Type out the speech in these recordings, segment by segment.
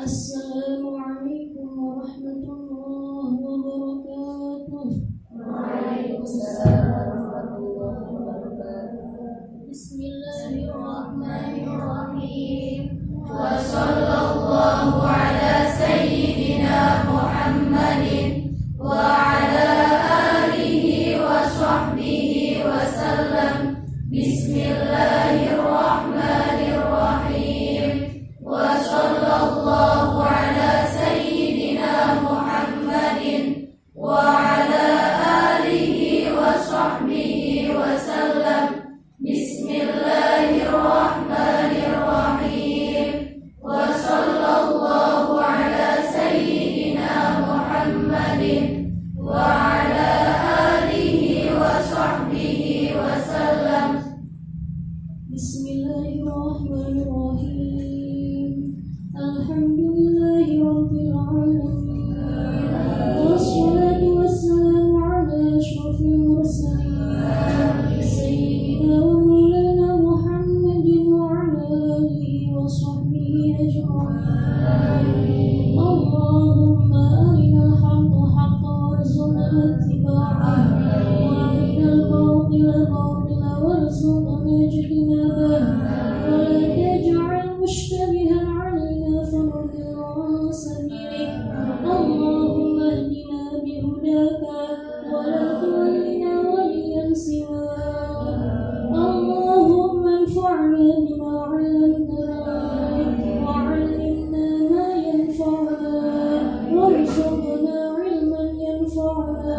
Assalamualaikum warahmatullahi wabarakatuh. Waalaikumsalam warahmatullahi wabarakatuh. Bismillahirrahmanirrahim. Wa sallallahu ala sayyidina Muhammadin wa ala alihi wa sahbihi wa sallam. Bismillahirrahmanirrahim. Wa sallallahu ala sayyidina Muhammadin wa ala alihi wa sahbihi wa sallam. Bismillahirrahmanirrahim. Wa sallallahu ala sayyidina Muhammadin wa ala alihi wa sahbihi wa sallam. Bismillahirrahmanirrahim. Alhamdulillahi rabbil alamin. Wassalatu wassalamu ala asyrafil mursalin sayyidina wa maulana Muhammadin wa ala alihi wa sahbihi ajma'in. Allahumma arinal haqqa haqqan warzuqna ittiba'ah wa arinal batila batila warzuqna ijtinabah wa la taj'al mushtabihan 'alaina fanudilla 'an sabilik. Allahumma ihdina bihudaka wa la tuwallina waliyan siwak. Allahumma anfa'na bima 'allamtana wa 'allimna ma yanfa'una warzuqna 'ilman yanfa'una.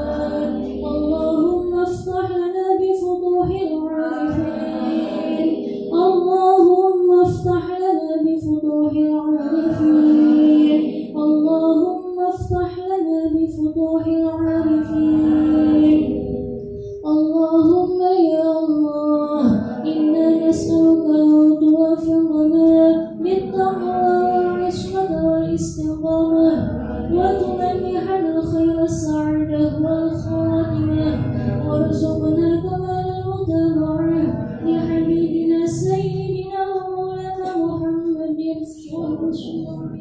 Allahumma iftah lana bi futuhil 'arifin. Allahumma iftah lana bi futuhil 'arifin. Allahumma iftah lana bi futuhil 'arifin. Allahumma ya Allah, inna nas'aluka an tuwaffiqna bit-taqwa wal-'ismata wal-istiqamah wa tumannihana al-khayra as-sa'adah wal-khatimah warzuqna kamal al-mutaba'ah li habibina sayyidina wa maulana Muhammadin sallallahu alaihi wasallam.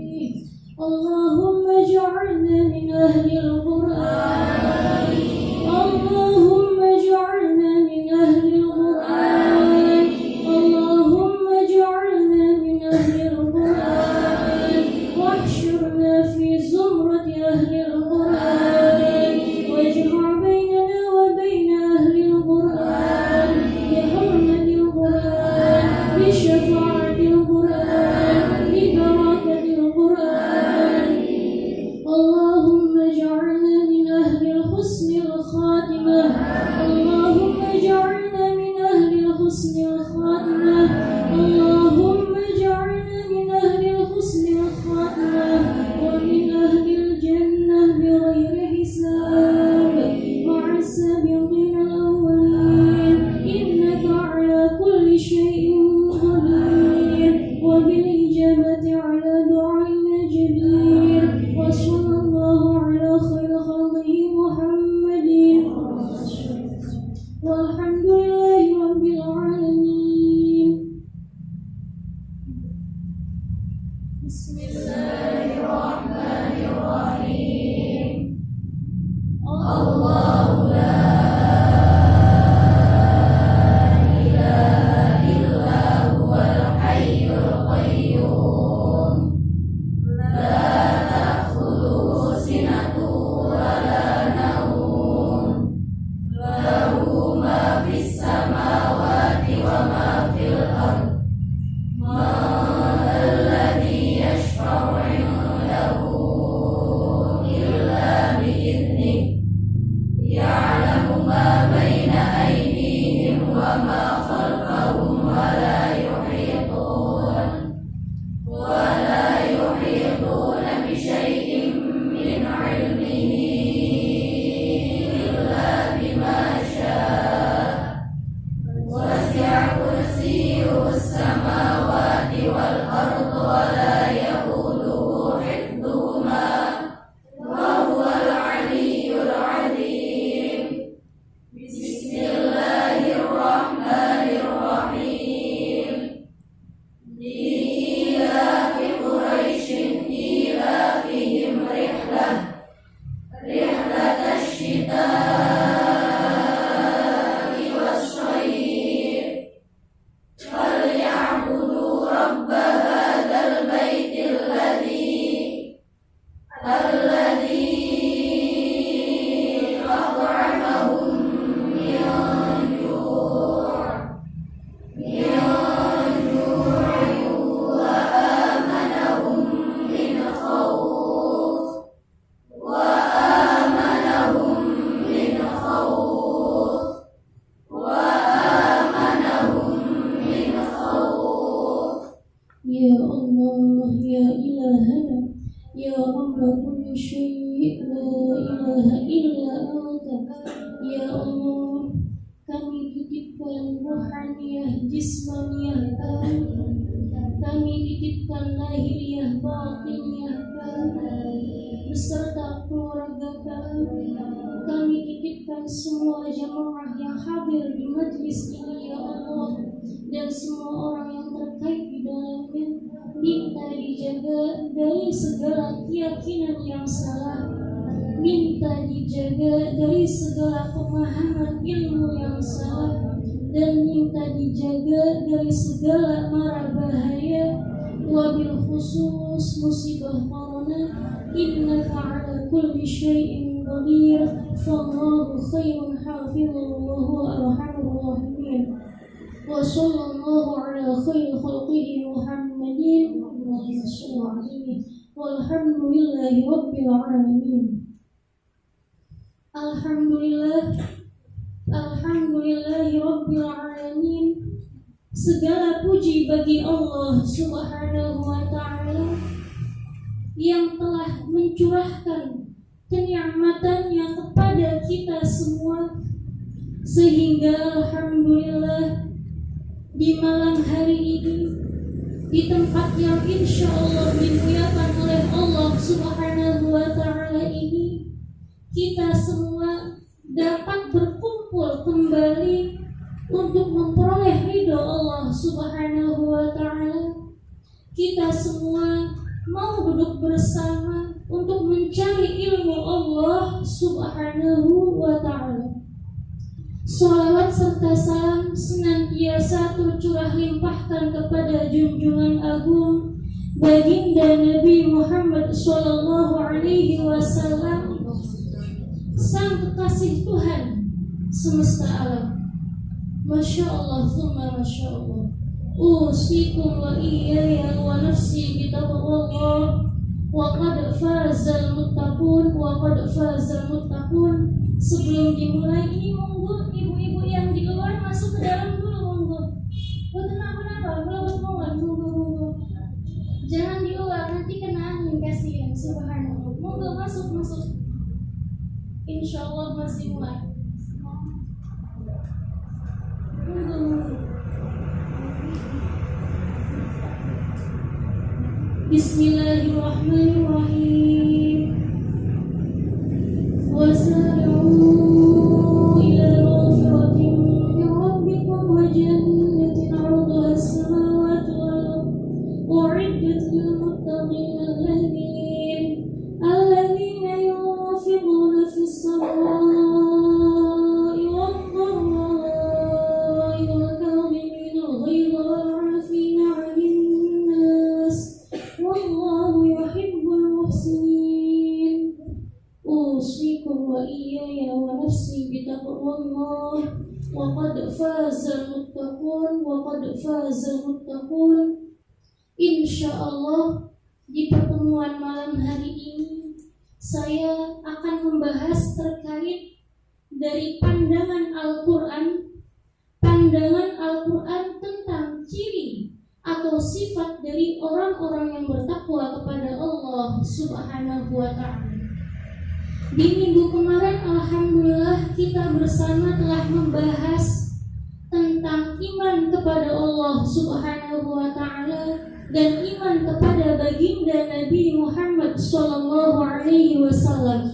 Allahumma ij'alna min ahli al-Qur'an. Allahumma ij'alna min ahli al-Qur'an. Allahumma ij'alna min ahli al-Qur'an. Wahshurna fi zumrati ahli al-Qur'an. Wajma' bainana wa baina ahli al-Qur'an bi hurmati al-Qur'an, bi syafa'ati al-Qur'an, bi barakati al-Qur'an. Allahumma ij'alna min ahli al-husni al-khatimah. Allahumma ij'alna min ahli al-husni al-khatimah. Allahumma ij'alna min ahli al-husni al-khatimah wa min ahli al-jannah bighayri hisab ma'a as-sabiqin al-awwalin. Innaka 'ala kulli shay'in qadir wa bil ijabati 'ala du'a'ina jadir. Wa sallallahu 'ala khayri khalqihi Muhammadin walhamdulillahi rabbil alamin. Bismillahirrahmanirrahim. Allahu la ilaha illa huwal hayyul qayyum. La ta'khudhuhu sinatun wa la nawm. Lahu ma fis samawati wa ma fil ardh. Man alladhi yashfa'u 'indahu illa bi'idhnihi. إلهنا يا رب كل شيء لا إله إلا أنت يا Allah. Kami titipkan ruhaniyah jismaniyah kami titipkan lahiriah batiniah beserta keluarga kami titipkan semua jamaah yang hadir di majlis ini ya Allah, dan semua orang yang terkait di dalamnya. Minta dijaga dari segala keyakinan yang salah, minta dijaga dari segala pemahaman ilmu yang salah, dan minta dijaga dari segala mara bahaya, wabil khusus musibah corona. Innaka ala kulli syai'in qadir, fallahu khairun hafizun wa huwa arhamur rahimin. Wa sallallahu ala khairi khalqihi Muhammadin walhamdulillahi rabbil alamin. Alhamdulillahi rabbil alamin. Segala puji bagi Allah Subhanahu wa ta'ala yang telah mencurahkan kenikmatannya kepada kita semua, sehingga alhamdulillah di malam hari ini, di tempat yang insya Allah dimuliakan oleh Allah Subhanahu wa ta'ala ini, kita semua dapat berkumpul kembali untuk memperoleh ridho Allah Subhanahu wa ta'ala. Kita semua mau duduk bersama untuk mencari ilmu Allah Subhanahu wa ta'ala. Salawat serta salam senantiasa tercurah limpahkan kepada junjungan agung baginda Nabi Muhammad sallallahu alaihi wasallam, sang kekasih Tuhan semesta alam. Masya Allah, thumma Masya Allah. Usikum wa iyaya wa nafsi bitaqwallah, wa qad fazal muttaqun, wa qad fazal muttaqun. Sebelum dimulai ini, monggo ibu-ibu yang di luar masuk ke dalam dulu, monggo. Kenapa? Monggo. Jangan di luar, nanti kena angin, kasihan. Subhanallah. Monggo masuk. Insya Allah masih mulai. Bismillahirrahmanirrahim. Wasari'u ila maghfiratin min rabbikum wa jannatin 'arduha as-samawati wal ardu u'iddat lil muttaqin alladhina yunfiquna fis sarra'i wad dharra'i wal kadhimina al-ghayza wal 'afina 'anil nas wallahu yuhibbul muhsinin. Usikum wa iyaya wa nafsi bitaqwallah, wa qad fazal muttaqun. Insyaallah di pertemuan malam hari ini saya akan membahas terkait dari pandangan Al-Quran tentang ciri atau sifat dari orang-orang yang bertakwa kepada Allah Subhanahu wa ta'ala. Di minggu kemarin alhamdulillah kita bersama telah membahas tentang iman kepada Allah Subhanahu wa ta'ala dan iman kepada baginda Nabi Muhammad sallallahu alaihi wasallam.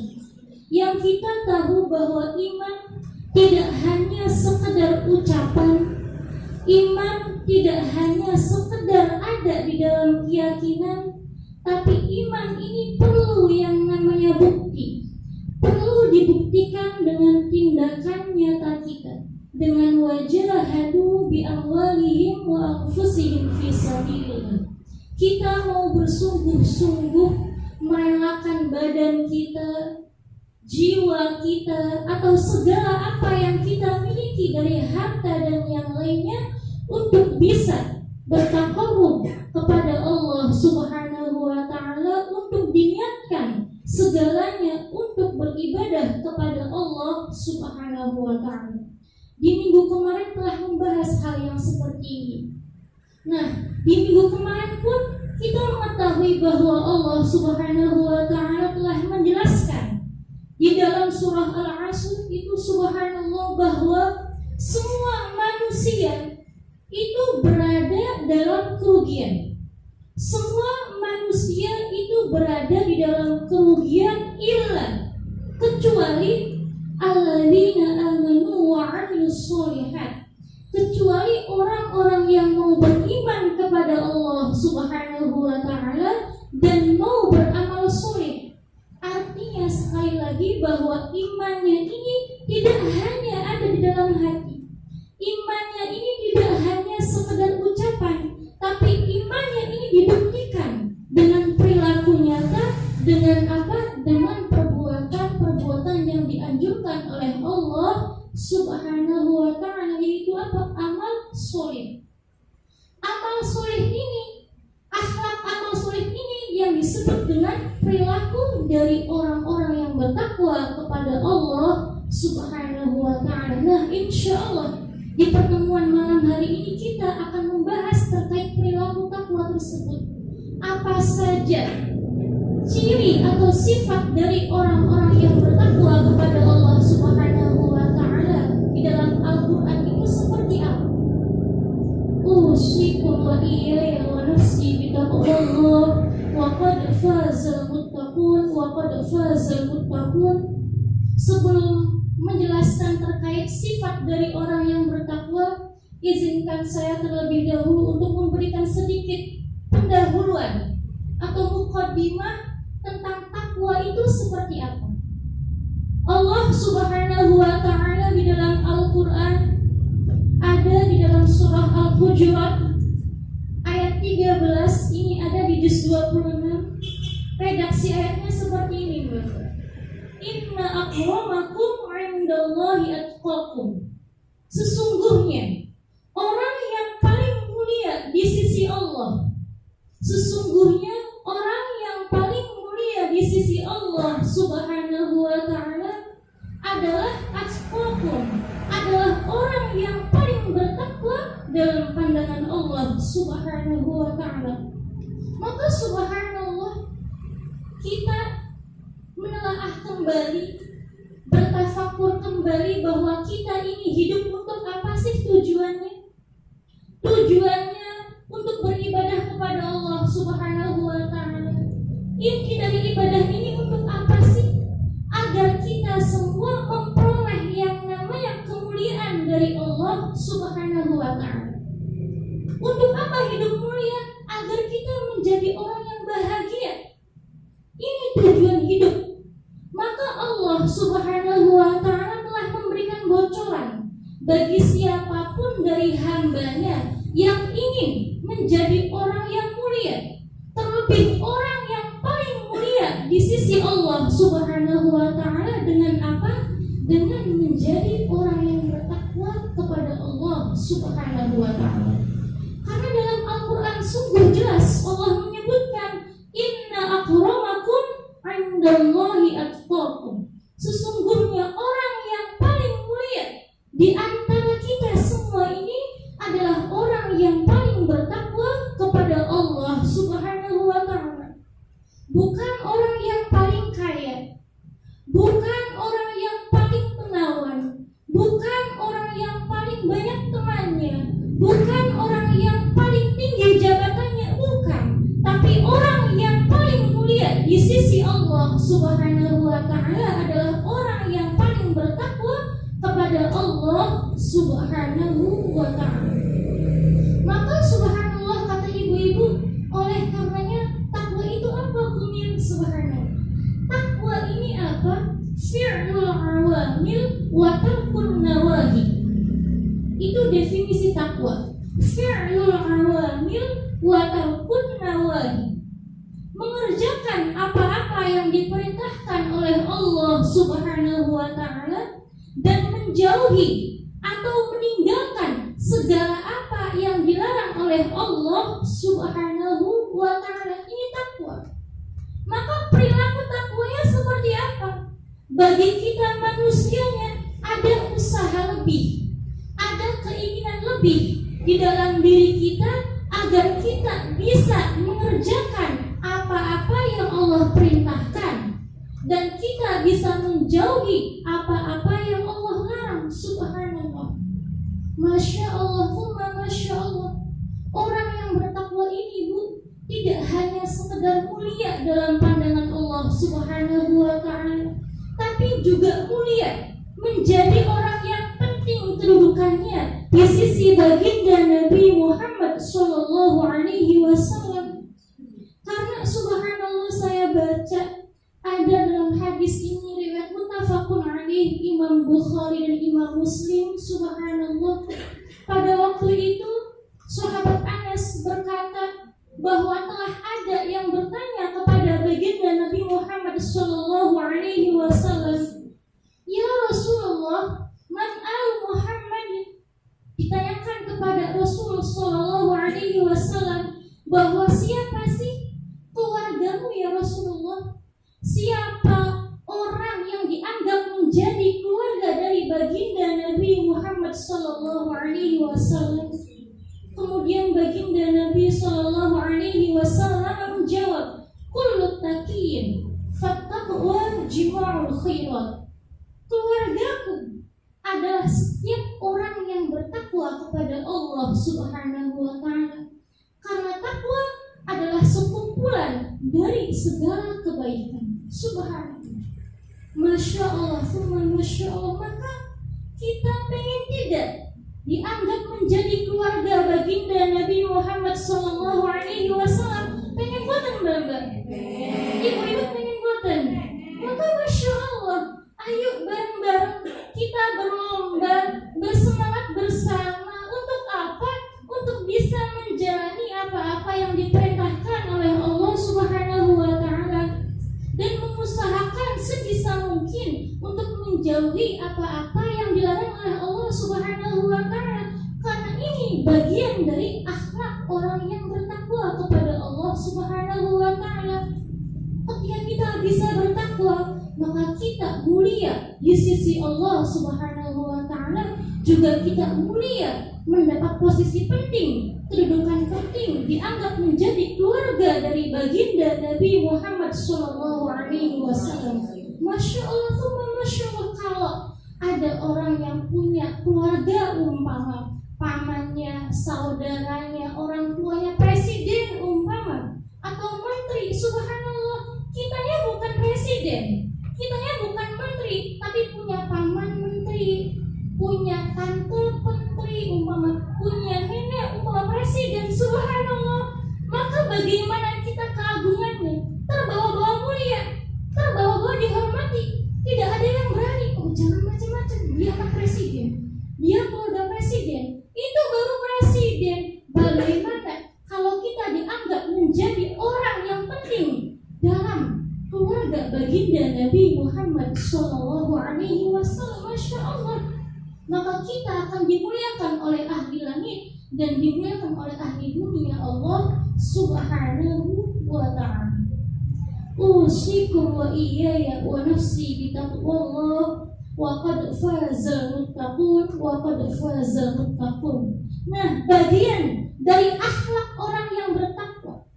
Yang kita tahu bahwa iman tidak hanya sekedar ucapan, iman tidak hanya sekedar ada di dalam keyakinan, tapi iman ini perlu yang namanya bukti. Perlu dibuktikan dengan tindakan nyata kita, dengan wajahadu bi amwalihim wa anfusihim fi sabilillah. Kita mau bersungguh-sungguh merelakan badan kita, jiwa kita, atau segala apa yang kita miliki dari harta dan yang lainnya untuk bisa bertaqarrub kepada Allah Subhanahu wa ta'ala, untuk diniatkan segalanya untuk beribadah kepada Allah Subhanahu wa ta'ala. Di minggu kemarin telah membahas hal yang seperti ini. Nah, di minggu kemarin pun kita mengetahui bahwa Allah Subhanahu wa Ta'ala telah menjelaskan di dalam surah Al-Asr itu, subhanallah, bahwa semua manusia itu berada dalam kerugian. Semua manusia itu berada di dalam kerugian illa, kecuali alladzina amanu wa 'amilus sholihat, kecuali orang-orang yang mau beriman kepada Allah Subhanahu wa Ta'ala dan mau beramal soleh. Artinya sekali lagi bahwa imannya ini tidak hanya ada di dalam hati. Imannya ini tidak hanya sekedar ucapan, tapi imannya ini dibuktikan dengan perilaku nyata, dengan apa? Dengan perbuatan-perbuatan yang dianjurkan oleh Allah Subhanahu wa Ta'ala, yaitu apa? Amal soleh. Amal soleh ini, akhlak amal soleh ini yang disebut dengan perilaku dari orang-orang yang bertakwa kepada Allah Subhanahu wa Ta'ala. Nah, insya Allah di pertemuan malam hari ini kita akan membahas terkait perilaku takwa tersebut. Apa saja ciri atau sifat dari orang-orang yang bertakwa kepada Allah Subhanahu wa Ta'ala di dalam Al-Quran itu seperti apa? Usikum wa iyaya wa nafsi bitaqwallah wa qad fazal muttaqun wa qad fazal muttaqun. Sebelum menjelaskan terkait sifat dari orang yang bertakwa, izinkan saya terlebih dahulu untuk memberikan sedikit pendahuluan atau muqaddimah tentang takwa itu seperti apa. Allah Subhanahu wa Ta'ala di dalam Al-Quran ada di dalam surah Al-Hujurat ayat 13, ini ada di juz 26. Redaksi ayatnya seperti ini, Bapak. Inna akramakum 'indallahi atqakum. Sesungguhnya orang yang paling mulia di sisi Allah, sesungguhnya orang yang paling mulia di sisi Allah Subhanahu wa Ta'ala adalah atqakum, adalah orang yang paling bertakwa dalam pandangan Allah Subhanahu wa Ta'ala. Maka subhanallah, kita menelaah kembali, bertafakur kembali bahwa kita ini hidup untuk apa sih tujuannya? Tujuannya untuk beribadah kepada Allah Subhanahu wa Ta'ala. Inti dari ibadah ini untuk apa sih? Agar kita semua memperoleh yang namanya kemuliaan dari Allah Subhanahu wa Ta'ala. Untuk apa hidup mulia? Agar kita menjadi orang yang bahagia. Ini tujuan hidup. Maka Allah Subhanahu wa Ta'ala telah memberikan bocoran bagi siapapun dari hambanya yang ingin menjadi orang yang mulia, terlebih orang yang paling mulia di sisi Allah Subhanahu wa Ta'ala, dengan apa? Dengan menjadi orang yang bertakwa kepada Allah Subhanahu wa Ta'ala. Karena dalam Al-Quran sungguh jelas Allah menyebutkan inna akramakum 'indallahi atqakum. Sesungguhnya orang yang paling mulia di antara kita semua ini adalah orang yang paling bertakwa kepada Allah Subhanahu wa Ta'ala. Bukan orang yang paling kaya, bukan orang yang paling menawan, bukan orang yang paling banyak temannya, bukan orang yang paling tinggi jabatannya, bukan. Tapi orang yang paling mulia di sisi Allah Subhanahu wa Ta'ala adalah orang yang paling bertakwa kepada Allah Subhanahu wa Ta'ala. Maka subhanallah, kata ibu-ibu, oleh karenanya takwa itu apa, Kumil? Subhanallah, takwa ini apa? Fi'lul awamil wa tarkun nawahi. Itu definisi takwa. Fi'lul awamil wa tarkun nawahi. Mengerjakan apa-apa yang diperintahkan oleh Allah Subhanahu wa Ta'ala dan menjauhi atau meninggalkan segala apa yang dilarang oleh Allah Subhanahu wa Ta'ala. Ini takwa. Maka perilaku takwanya seperti apa? Bagi kita manusianya ada usaha lebih, ada keinginan lebih di dalam diri kita agar kita bisa mengerjakan apa-apa yang Allah perintahkan dan kita bisa menjauhi apa-apa yang Allah larang. Subhanallah. Masya Allah, Masya Allah. Orang yang bertakwa ini, Bu, tidak hanya sekedar mulia dalam pandangan Allah Subhanahu wa ta'ala, tapi juga mulia menjadi orang yang penting kedudukannya di sisi baginda Nabi Muhammad sallallahu alaihi wasallam. Karena subhanallah, saya baca ada dalam hadis ini riwayat muttafaqun alaih Imam Bukhari dan Imam Muslim. Subhanallah, pada waktu itu sahabat Anas berkata bahwa telah ada yang bertanya kepada baginda Nabi Muhammad sallallahu alaihi wasallam, "Ya Rasulullah, man al Muhammad?" Ditanyakan kepada Rasul sallallahu alaihi wasallam bahwa siapa sih keluargamu ya Rasulullah? Siapa orang yang dianggap menjadi keluarga dari baginda Nabi Muhammad sallallahu alaihi wasallam? Kemudian baginda Nabi sallallahu alaihi wasallam menjawab, "Kullu taqiyyin fattaqwa jima'ul khairat." Keluargaku adalah setiap orang yang bertakwa kepada Allah Subhanahu wa ta'ala. Karena takwa adalah sekumpulan dari segala kebaikan. Subhanallah. Masya Allah, Masya Allah. Maka kita pengen tidak dianggap menjadi keluarga baginda Nabi Muhammad sallallahu alaihi wasallam. Pengen buatan Mbak? Ibu-ibu pengen buatan? Maka Masya Allah, ayo bareng-bareng kita berlomba, bersemangat bersama. Untuk apa? Untuk bisa menjalani apa-apa yang diperintahkan oleh Allah Subhanahu wa ta'ala dan mengusahakan sebisa mungkin untuk menjauhi apa-apa yang dilarang oleh Allah Subhanahu wa ta'ala. Karena ini bagian dari akhlak orang yang bertakwa kepada Allah Subhanahu wa ta'ala. Ketika kita bisa bertakwa, maka kita mulia di sisi Allah Subhanahu wa ta'ala, juga kita mulia mendapat posisi penting, kedudukan penting, dianggap menjadi keluarga dari baginda Nabi Muhammad sallallahu alaihi wasallam. Masya Allah, Masya Allah. Kalau ada orang yang punya keluarga umpama pamannya, saudaranya, orang tuanya presiden umpama atau menteri, subhanallah, kitanya bukan presiden, kitanya bukan menteri, tapi punya paman menteri, punya tante menteri umpama, punya nenek umpama presiden, subhanallah. Maka bagaimana kita keagungannya? Terbawa-bawa mulia, terbawa-bawa dihormati. Tidak ada yang berani, oh jangan macam-macam, dia anak presiden, dia keluarga presiden, itu baru presiden. Bagaimana kalau kita dianggap menjadi orang yang penting dalam keluarga baginda Nabi Muhammad sallallahu alaihi wasallam? Masya Allah. Maka kita akan dimuliakan oleh ahli langit dan dimuliakan oleh ahli dunia Allah Subhanahu wa ta'ala. Usikum wa iyaya wa nafsi bitaqwallah wa qad fazal muttaqun wa qad fazal muttaqun. Nah, bagian dari akhlak orang yang bertakwa,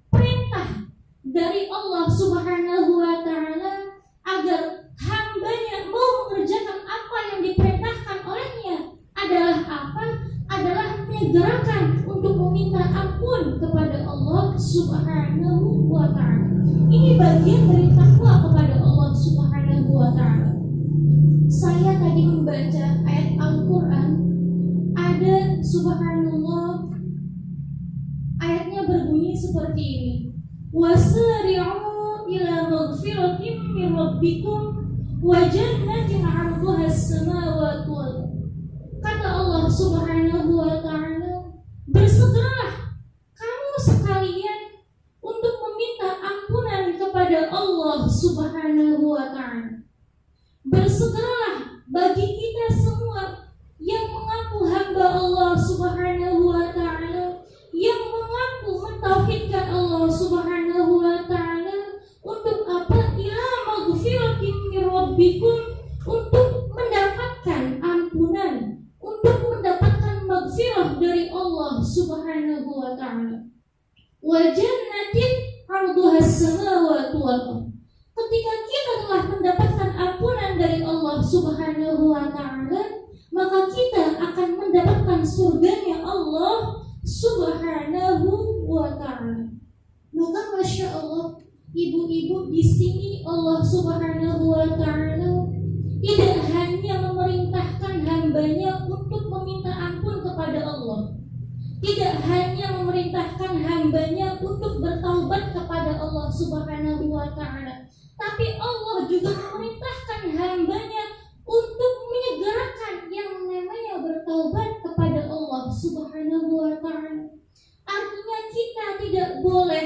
perintah dari Allah Subhanahu wa ta'ala agar hambanya mau mengerjakan apa yang diperintahkan olehnya adalah apa? Adalah menyegerakan untuk meminta ampun kepada Allah Subhanahu wa ta'ala. Ini bagian dari takwa kepada Allah Subhanahu wa ta'ala. Saya tadi membaca ayat Al-Quran, ada subhanallah, ayatnya berbunyi seperti ini, wasari'u ila maghfiratin min rabbikum wa jannatin 'arduha as-samawati wal ardh. Kata Allah Subhanahu wa ta'ala, bersegeralah kamu sekalian untuk meminta ampunan kepada Allah Subhanahu wa ta'ala. Bersegeralah bagi kita semua yang mengaku hamba Allah Subhanahu wa ta'ala, yang mengaku mentauhidkan Allah Subhanahu wa ta'ala, untuk apa? Ila maghfiratin min rabbikum, untuk mendapatkan ampunan, untuk mendapatkan maghfirah dari Allah Subhanahu wa ta'ala. samawati wal ardh. Ketika kita telah mendapatkan ampunan dari Allah Subhanahu wa taala, maka kita akan mendapatkan surganya Allah Subhanahu wa taala. Maka Masya Allah, ibu-ibu, di sini Allah Subhanahu wa taala tidak hanya memerintahkan hambanya untuk meminta ampun kepada Allah, tidak hanya memerintahkan hambanya untuk bertaubat kepada Allah Subhanahu wa taala, tapi Allah juga memerintahkan hambanya untuk menyegerakan yang namanya bertaubat kepada Allah Subhanahu wa taala. Artinya kita tidak boleh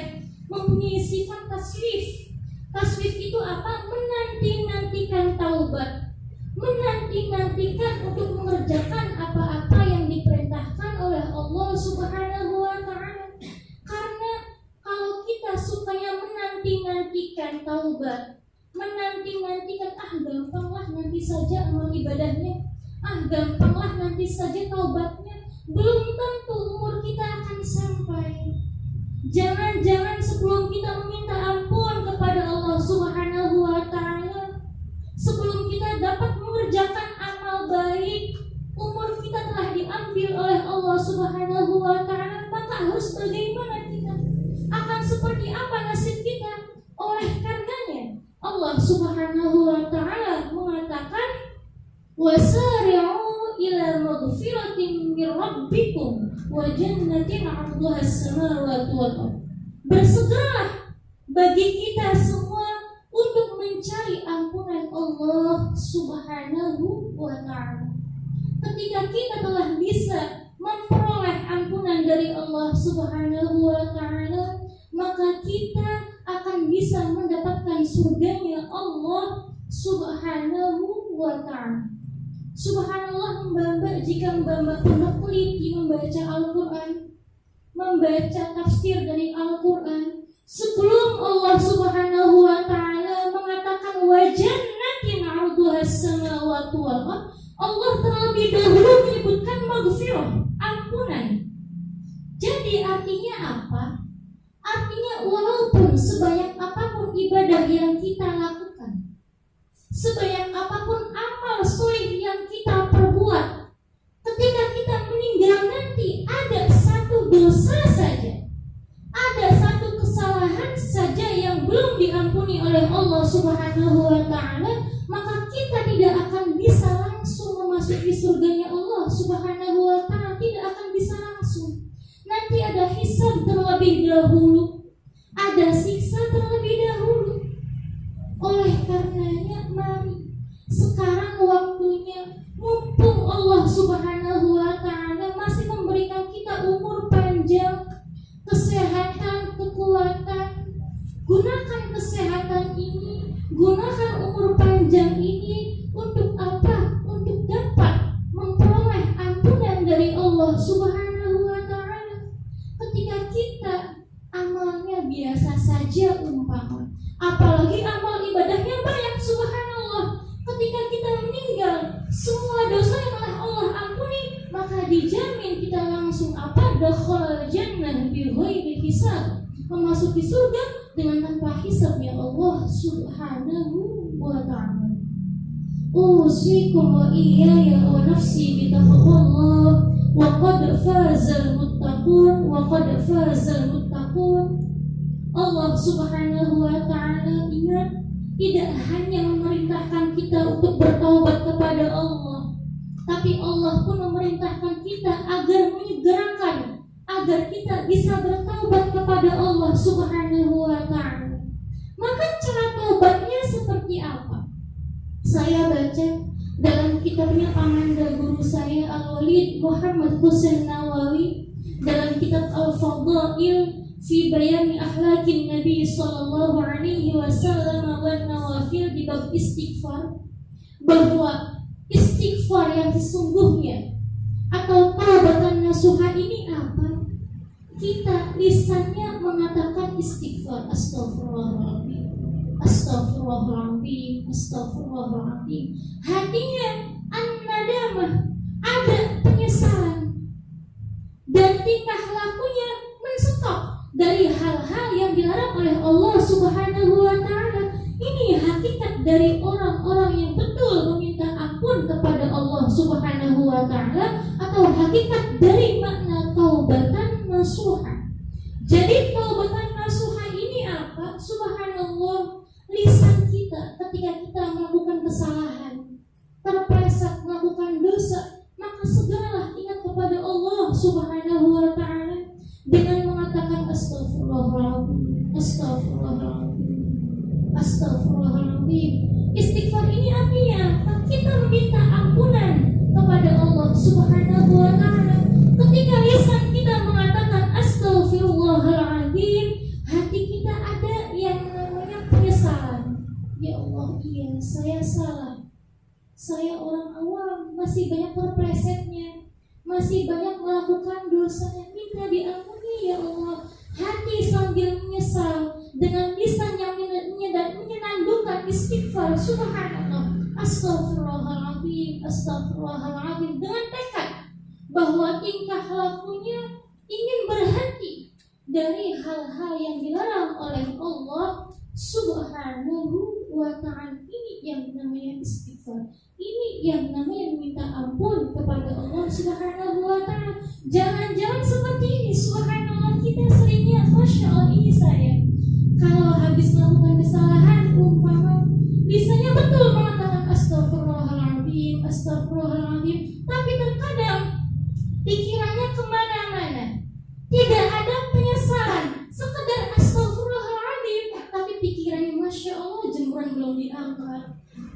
mempunyai sifat taswif. Taswif itu apa? Menanti-nantikan taubat, menanti-nantikan untuk mengerjakan apa-apa yang diperintahkan oleh Allah Subhanahu wa taala. Karena kalau kita sukanya menanti-nantikan taubat, menanti-nantikan gampanglah nanti saja amal ibadahnya, gampanglah nanti saja taubatnya, belum tentu umur kita akan sampai. Jangan-jangan sebelum kita meminta ampun kepada Allah Subhanahu wa taala, sebelum kita dapat mengerjakan amal baik, umur kita telah diambil oleh Allah Subhanahu wa taala. Maka harus bagaimana kita? Akan seperti apa nasib kita? Oleh karenanya Allah Subhanahu wa taala mengatakan, wasari'u ila maghfiratin min rabbikum wa jannatin 'arduha as-samawati wal ardh. Bersegeralah bagi kita semua untuk mencari ampunan Allah Subhanahu wa taala. Ketika kita telah bisa memperoleh ampunan dari Allah Subhanahu wa taala, maka kita akan bisa mendapatkan surganya Allah Subhanahu wa taala. Subhanallah, mbak-mbak, jika mbak-mbak pernah teliti membaca Al-Quran, membaca tafsir dari Al-Quran, sebelum Allah Subhanahu wa ta'ala mengatakan wa jannatin 'arduha as-samawati wal ardh, Allah terlebih dahulu menyebutkan maghfirah, ampunan. Jadi artinya apa? Artinya walaupun sebanyak apapun ibadah yang kita lakukan, sebanyak apapun amal soleh yang kita perbuat, ketika kita meninggal nanti ada satu dosa saja, ada satu kesalahan saja yang belum diampuni oleh Allah Subhanahu wa ta'ala, maka kita tidak akan bisa langsung memasuki surganya Allah Subhanahu wa ta'ala, tidak akan bisa langsung. Nanti ada hisab terlebih dahulu, ada siksa terlebih dahulu. Oleh karenanya mari sekarang waktunya, mumpung Allah Subhanahu wa ta'ala masih memberikan kita umur panjang, kesehatan, kekuatan, gunakan kesehatan ini, gunakan umur panjang ini untuk apa? Untuk dapat memperoleh ampunan dari Allah Subhanahu wa ta'ala. Ketika kita amalnya biasa saja umpama, apalagi amal ibadahnya banyak, subhanallah, ketika kita meninggal semua dosa yang telah Allah ampuni, maka dijamin kita langsung apa? Dakhala jannah bi ghairi hisab, memasuki surga dengan tanpa hisab ya Allah Subhanahu wa ta'ala. Usikum wa iyaya wa nafsi bitaqwallah wa qad fazal muttaqun wa qad fazal muttaqun. Allah Subhanahu wa ta'ala ingat, tidak hanya memerintahkan kita untuk bertaubat kepada Allah, tapi Allah pun memerintahkan kita agar menyegerakan, agar kita bisa bertaubat kepada Allah Subhanahu wa ta'ala. Maka cara taubatnya seperti apa? Saya baca dalam kitabnya Pamanda guru saya Al-Walid Muhammad Husain Nawawi, dalam kitab Al-Fadail fi bayani akhlaqin Nabi sallallahu alaihi wasallam wa nawafil di bab istighfar, bahwa istighfar yang sesungguhnya atau taubatan nasuha ini apa? Kita lisannya mengatakan istighfar, astagfirullahaladzim, astagfirullahaladzim, astagfirullahaladzim. Hatinya an-nadamah, ada penyesalan, dan tingkah lakunya menstop, dari hal-hal yang dilarang oleh Allah Subhanahu wa Ta'ala. Ini hakikat dari orang-orang yang betul meminta ampun kepada Allah Subhanahu wa Ta'ala, atau hakikat dari makna taubatan nasuha. Jadi taubatan nasuha ini apa? Subhanallah, lisan kita ketika kita melakukan kesalahan, terpleset melakukan dosa, maka segeralah ingat kepada Allah Subhanahu wa Ta'ala dengan mengatakan astagfirullahaladzim, astagfirullahaladzim, astagfirullahaladzim. Istighfar ini artinya kita meminta ampunan kepada Allah Subhanahu wa Ta'ala. Ketika lisan kita mengatakan astagfirullahaladzim, hati kita ada yang namanya penyesalan. Ya Allah, iya saya salah, saya orang awam, masih banyak terplesetnya, masih banyak melakukan dosanya, minta diampuni ya Allah. Hati sambil menyesal, dengan lisan yang menyenandungkan istighfar, subhanallah, astagfirullahaladzim, astagfirullahaladzim, dengan tekad bahwa tingkah lakunya ingin berhenti dari hal-hal yang dilarang oleh Allah Subhanahu wa Ta'ala. Ini yang namanya istighfar. Ini yang namanya meminta ampun kepada Allah Subhanahu wa Ta'ala. Jangan-jangan seperti ini, subhanallah, kita seringnya, masya Allah, ini saya kalau habis melakukan kesalahan, umpama lisannya betul mengatakan astagfirullahaladzim, astagfirullahaladzim, tapi terkadang pikirannya kemana-mana, tidak ada penyesalan, sekedar astagfirullahaladzim, tapi pikirannya masya Allah jemuran belum diangkat,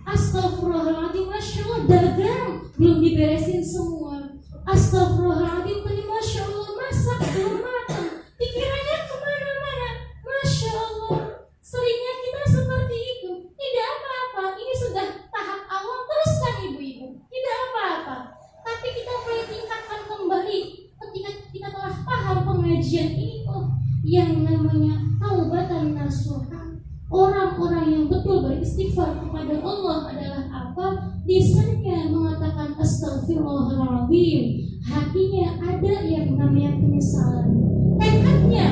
astagfirullahaladzim, masya Allah dagang belum diberesin semua, astagfirullahaladzim, tadi masya Allah masak belum matang, pikirannya kemana-mana, masya Allah. Seringnya kita seperti itu. Tidak apa-apa, ini sudah tahap awal, teruskan ibu-ibu, tidak apa-apa. Tapi kita mulai tingkatkan kembali ketika kita telah paham pengajian ini. Oh, yang namanya taubatan nasuha, orang-orang yang betul beristighfar kepada Allah adalah apa? Lisannya mengatakan astagfirullahaladzim, hatinya ada yang namanya penyesalan, tekadnya,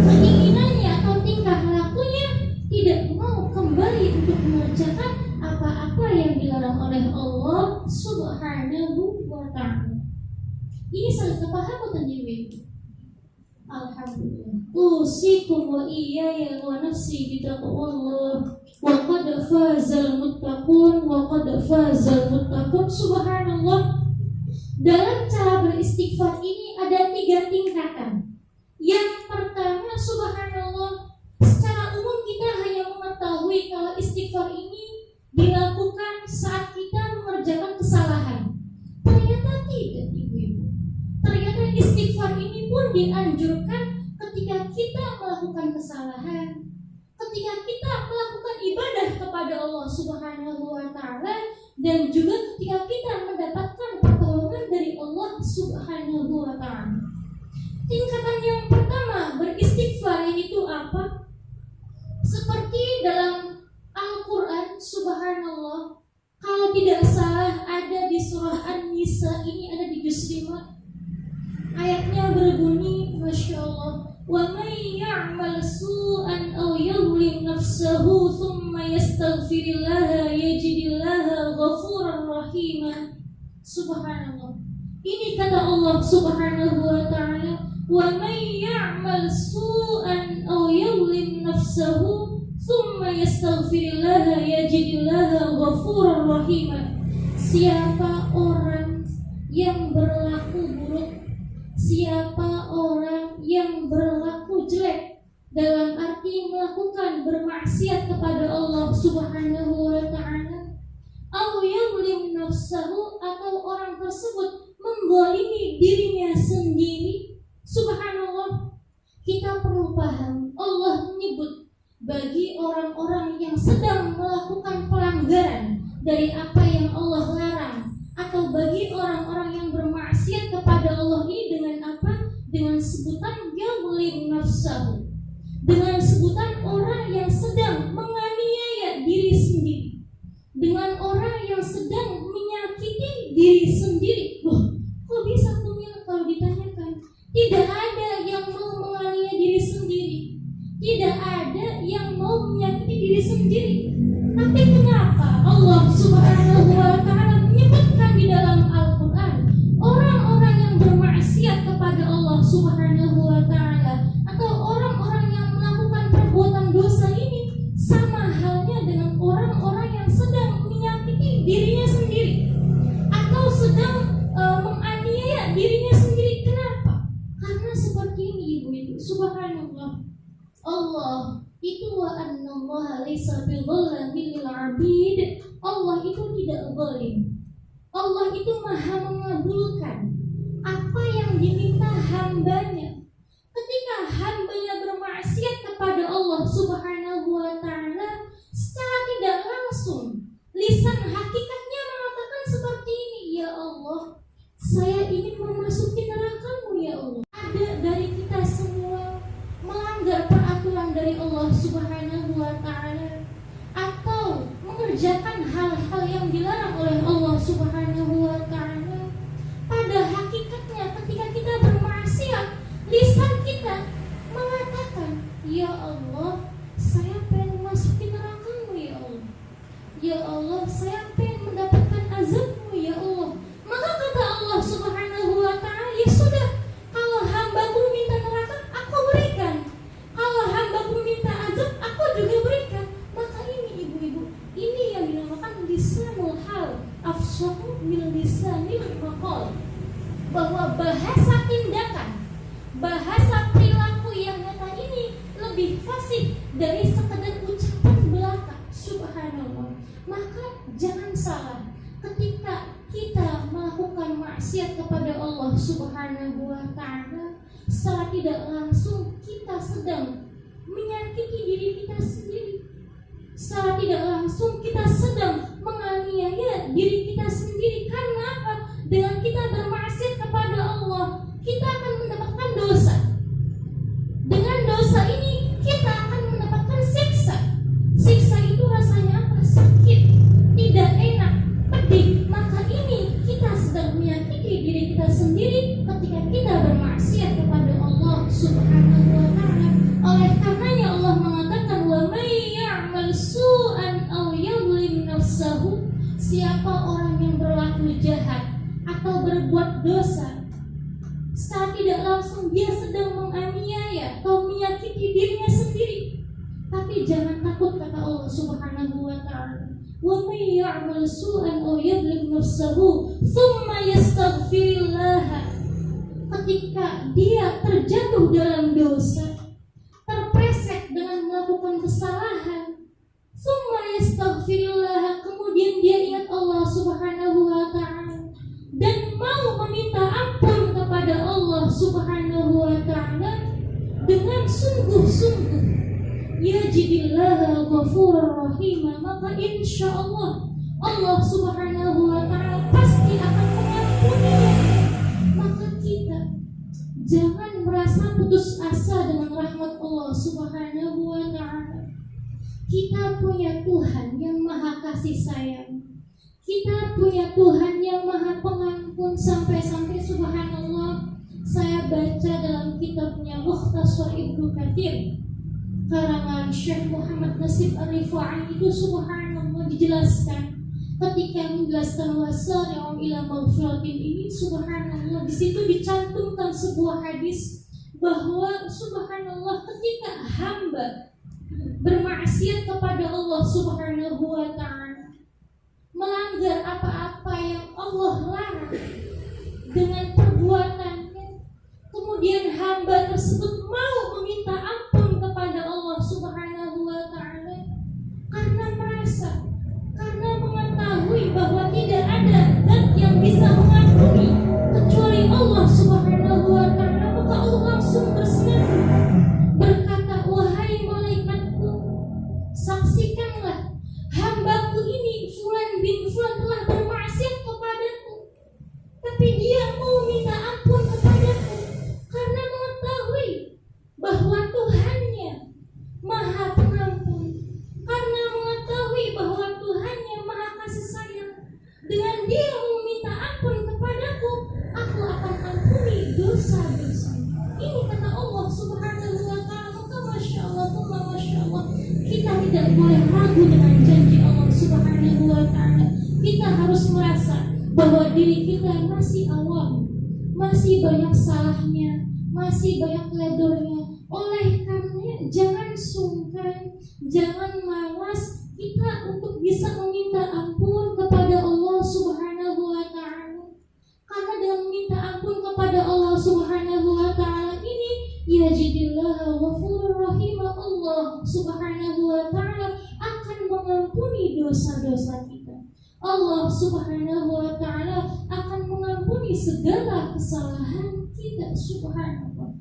keinginannya atau tingkah lakunya tidak mau kembali untuk mengerjakan apa-apa yang dilarang oleh Allah Subhanahu wa Ta'ala. Ini saling kepaham atau tidak? Alhamdulillah. Usikum wa iyaya wa nafsi bitaqwallah, wa qad fazal muttaqun, wa qad fazal muttaqun. Subhanallah. Dalam cara beristighfar ini ada 3 tingkatan. Yang pertama, subhanallah, secara umum kita hanya mengetahui kalau istighfar ini dilakukan saat kita mengerjakan kesalahan. Ternyata tidak, ibu-ibu. Ternyata istighfar ini pun dianjurkan ketika kita melakukan kesalahan, ketika kita melakukan ibadah kepada Allah Subhanahu wa Ta'ala, dan juga ketika kita mendapatkan pertolongan dari Allah Subhanahu wa Ta'ala. Tingkatan yang pertama beristighfar itu apa? Seperti dalam Al-Quran, subhanallah, kalau tidak salah ada di surah An-Nisa, ini ada di juz 5. Ayatnya berbunyi, masya Allah, wa may ya'mal su'an aw yadhlim nafsahu thumma yastaghfirillaha yajidillaha ghafurar rahima. Subhanallah. Ini kata Allah Subhanahu wa Ta'ala, wa may ya'mal su'an aw yadhlim nafsahu thumma yastaghfirillaha yajidillaha ghafurar rahima. Siapa orang yang berlaku buruk, siapa orang yang berlaku jelek, dalam arti melakukan bermaksiat kepada Allah Subhanahu wa Ta'ala, aw yadhlim nafsahu, atau orang tersebut menggolimi dirinya sendiri. Subhanallah, kita perlu paham, Allah menyebut bagi orang-orang yang sedang melakukan pelanggaran dari apa yang Allah larang, atau bagi orang-orang yang bermaksiat kepada Allah ini dengan apa? Dengan sebutan yadhlim nafsahu, dengan sebutan orang yang sedang menganiaya diri sendiri, dengan orang yang sedang menyakiti diri sendiri. Loh, kok bisa tuh Mil? Kalau ditanyakan, tidak ada yang mau menganiaya diri sendiri Tapi kenapa Allah Subhanahu wa Ta'ala menyebutkan di dalam Al-Quran orang-orang yang bermaksiat kepada Allah Subhanahu wa Ta'ala atau orang-orang yang melakukan perbuatan dosa ini sama halnya dengan orang-orang yang sedang menyakiti dirinya sendiri atau sedang menganiaya dirinya sendiri. Kenapa? Karena seperti ini ibu-ibu, subhanallah, Allah itu wa annallaha laysa bidzallamil lil 'abid. Allah itu tidak zalim. Allah itu maha mengabulkan apa yang diminta hambanya. Ketika hambanya bermaksiat kepada Allah Subhanahu wa Ta'ala, secara tidak langsung lisan hakikatnya mengatakan seperti ini, ya Allah, saya ingin memasuki neraka-Mu ya Allah. Ada dari kita semua melanggar peraturan dari Allah Subhanahu wa Ta'ala atau mengerjakan hal-hal yang dilarang oleh Allah Subhanahu wa Ta'ala. Pada hakikatnya ketika kita bermaksiat, lisan kita mengatakan, ya Allah, saya pengen memasuki neraka-Mu ya Allah. Ya Allah, saya pengen mendapatkan azab-Mu ya Allah. Maka kata Allah Subhanahu wa Ta'ala, ya sudah, kalau hamba-Ku minta neraka, aku berikan. Kalau hamba-Ku minta azab, aku juga berikan. Maka ini ibu-ibu, ini yang dinamakan lisanul hal, afsahu min lisanil maqal. Bahwa bahasa tindakan, bahasa perilaku yang nyata ini lebih fasih dari sekedar ucapan belaka. Subhanallah. Maka jangan salah, ketika kita melakukan maksiat kepada Allah Subhanahu wa Ta'ala, secara tidak langsung kita sedang menyakiti diri kita sendiri. Secara tidak langsung kita sedang menganiaya diri kita sendiri. Karena apa? Dengan kita bermaksiat kepada Allah, kita akan mendapatkan dosa. Dengan dosa ini kita akan mendapatkan siksa. Siksa itu rasanya apa? Sakit, tidak enak, pedih. Maka ini kita sedang menyakiti diri kita sendiri ketika kita bermaksiat kepada Allah Subhanahu wa Ta'ala. Oleh karenanya Allah mengatakan, wa may ya'mal su'an aw yadhlim nafsahu, siapa orang yang berlaku jahat atau berbuat dosa, secara tidak langsung dia sedang menganiaya atau menyakiti dirinya sendiri. Tapi jangan takut, kata Allah Subhanahu wa Ta'ala, wa may ya'mal su'an aw yadhlim nafsahu thumma yastaghfirillah. Ketika dia terjatuh dalam dosa, terpreset dengan melakukan kesalahan, thumma yastaghfirillah, kemudian dia ingat Allah Subhanahu wa Ta'ala dan mau meminta ampun kepada Allah Subhanahu wa Ta'ala dengan sungguh-sungguh, yajidillaha ghafurur rahim, maka insya Allah Allah Subhanahu wa Ta'ala pasti akan mengampuninya. Maka kita jangan merasa putus asa dengan rahmat Allah Subhanahu wa Ta'ala. Kita punya Tuhan yang maha kasih sayang. Kita punya Tuhan yang maha pengampun. Sampai-sampai subhanallah, saya baca dalam kitabnya Mukhtasar Ibnu Katsir karangan Syekh Muhammad Nasib Ar-Rifai, itu subhanallah dijelaskan ketika menjelaskan wasari'u ila maghfiratin ini, subhanallah di situ dicantumkan sebuah hadis bahwa subhanallah ketika hamba bermaksiat kepada Allah Subhanahu wa Ta'ala, melanggar apa-apa yang Allah larang dengan perbuatannya, kemudian hamba tersebut mau meminta ampun kepada Allah Subhanahu wa Ta'ala karena merasa, karena mengetahui bahwa tidak ada zat yang bisa mengampuni kecuali Allah Subhanahu wa Ta'ala, maka Allah langsung berseru berkata, wahai malaikatku, saksikanlah hambaku ini Fulan bin Fulan telah bermaksiat kepadaku, tapi dia mau minta ampun kepadaku karena mengetahui bahwa Tuhannya maha pengampun, karena mengetahui bahwa boleh ragu dengan janji Allah Subhanahu wa Ta'ala. Kita harus merasa bahwa diri kita masih awam, masih banyak salahnya, masih banyak ledornya. Oleh karena jangan sungkan, jangan malas kita untuk bisa meminta ampun kepada Allah Subhanahu wa Ta'ala. Karena dengan meminta ampun kepada Allah Subhanahu wa Ta'ala ini, yajidillahu ghafurur rahim, Allah Subhanahu wa Ta'ala akan mengampuni dosa-dosa kita. Allah Subhanahu wa Ta'ala akan mengampuni segala kesalahan kita. Subhanallah.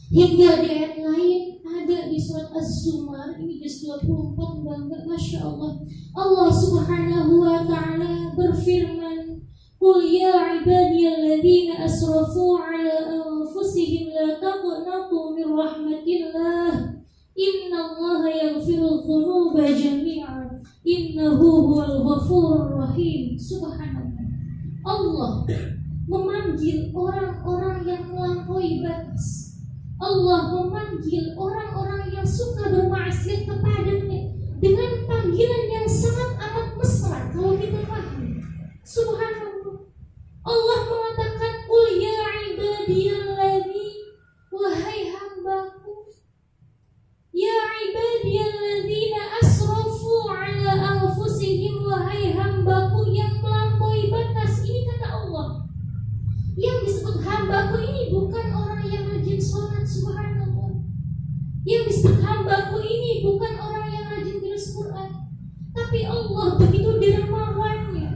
Hingga di ayat lain ada di surat Az-Zumar, ini juz 24, bangga, Masya Allah. Allah Subhanahu wa Ta'ala berfirman, Qul ya ibadiyalladzina asrafu ala anfusihim la taqnatu min rahmatillah innallaha yaghfirudz dzunuba jami'an innahu huwal ghafurur rahim. Subhanallah. Allah memanggil orang-orang yang melampaui batas. Allah memanggil orang-orang yang suka bermaksiat kepadanya dengan panggilan yang sangat amat mesra kalau kita paham. Subhanallah. Allah mengatakan, Qul ya ibadiyalladzina, wahai hambaku, ya ibadiyalladzina asrafu ala anfusihim, wahai hambaku yang melampaui batas. Ini kata Allah. Yang disebut hambaku ini bukan orang yang rajin sholat, subhanallah. Yang disebut hambaku ini bukan orang yang rajin tulis Quran. Tapi Allah begitu dermawannya,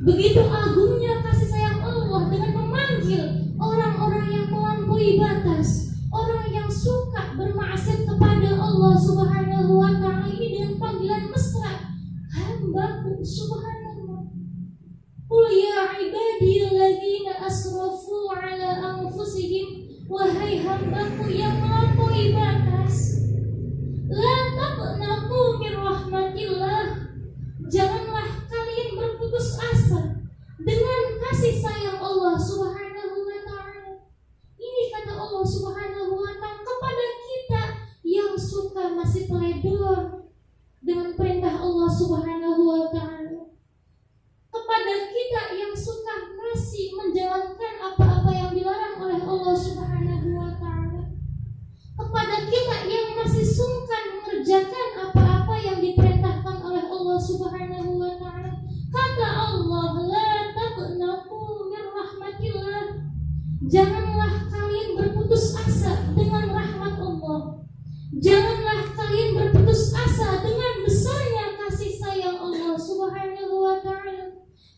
begitu agungnya kasih sayang Allah dengan memanggil orang-orang yang melampaui batas, orang yang suka bermaksiat kepada Allah Subhanahu wa Ta'ala ini dengan panggilan mesra, hambaku. Subhanallah. Qul ya ibadiyalladzina asrafu ala anfusihim, wahai hambaku yang melampaui batas, la taqnatu min rahmatillah, janganlah kalian berputus asa dengan kasih sayang Allah Subhanahu wa Ta'ala. Ini kata Allah Subhanahu wa Ta'ala kepada kita yang suka masih teledor dengan perintah Allah Subhanahu wa Ta'ala, kepada kita yang suka masih menjalankan apa-apa yang dilarang oleh Allah Subhanahu wa Ta'ala, kepada kita yang masih sungkan mengerjakan apa-apa yang diperintahkan oleh Allah Subhanahu wa Ta'ala. Kata Allah, la taqnatu min rahmatillah, janganlah kalian berputus asa dengan rahmat Allah. Janganlah kalian berputus asa dengan besarnya kasih sayang Allah Subhanahu wa Ta'ala.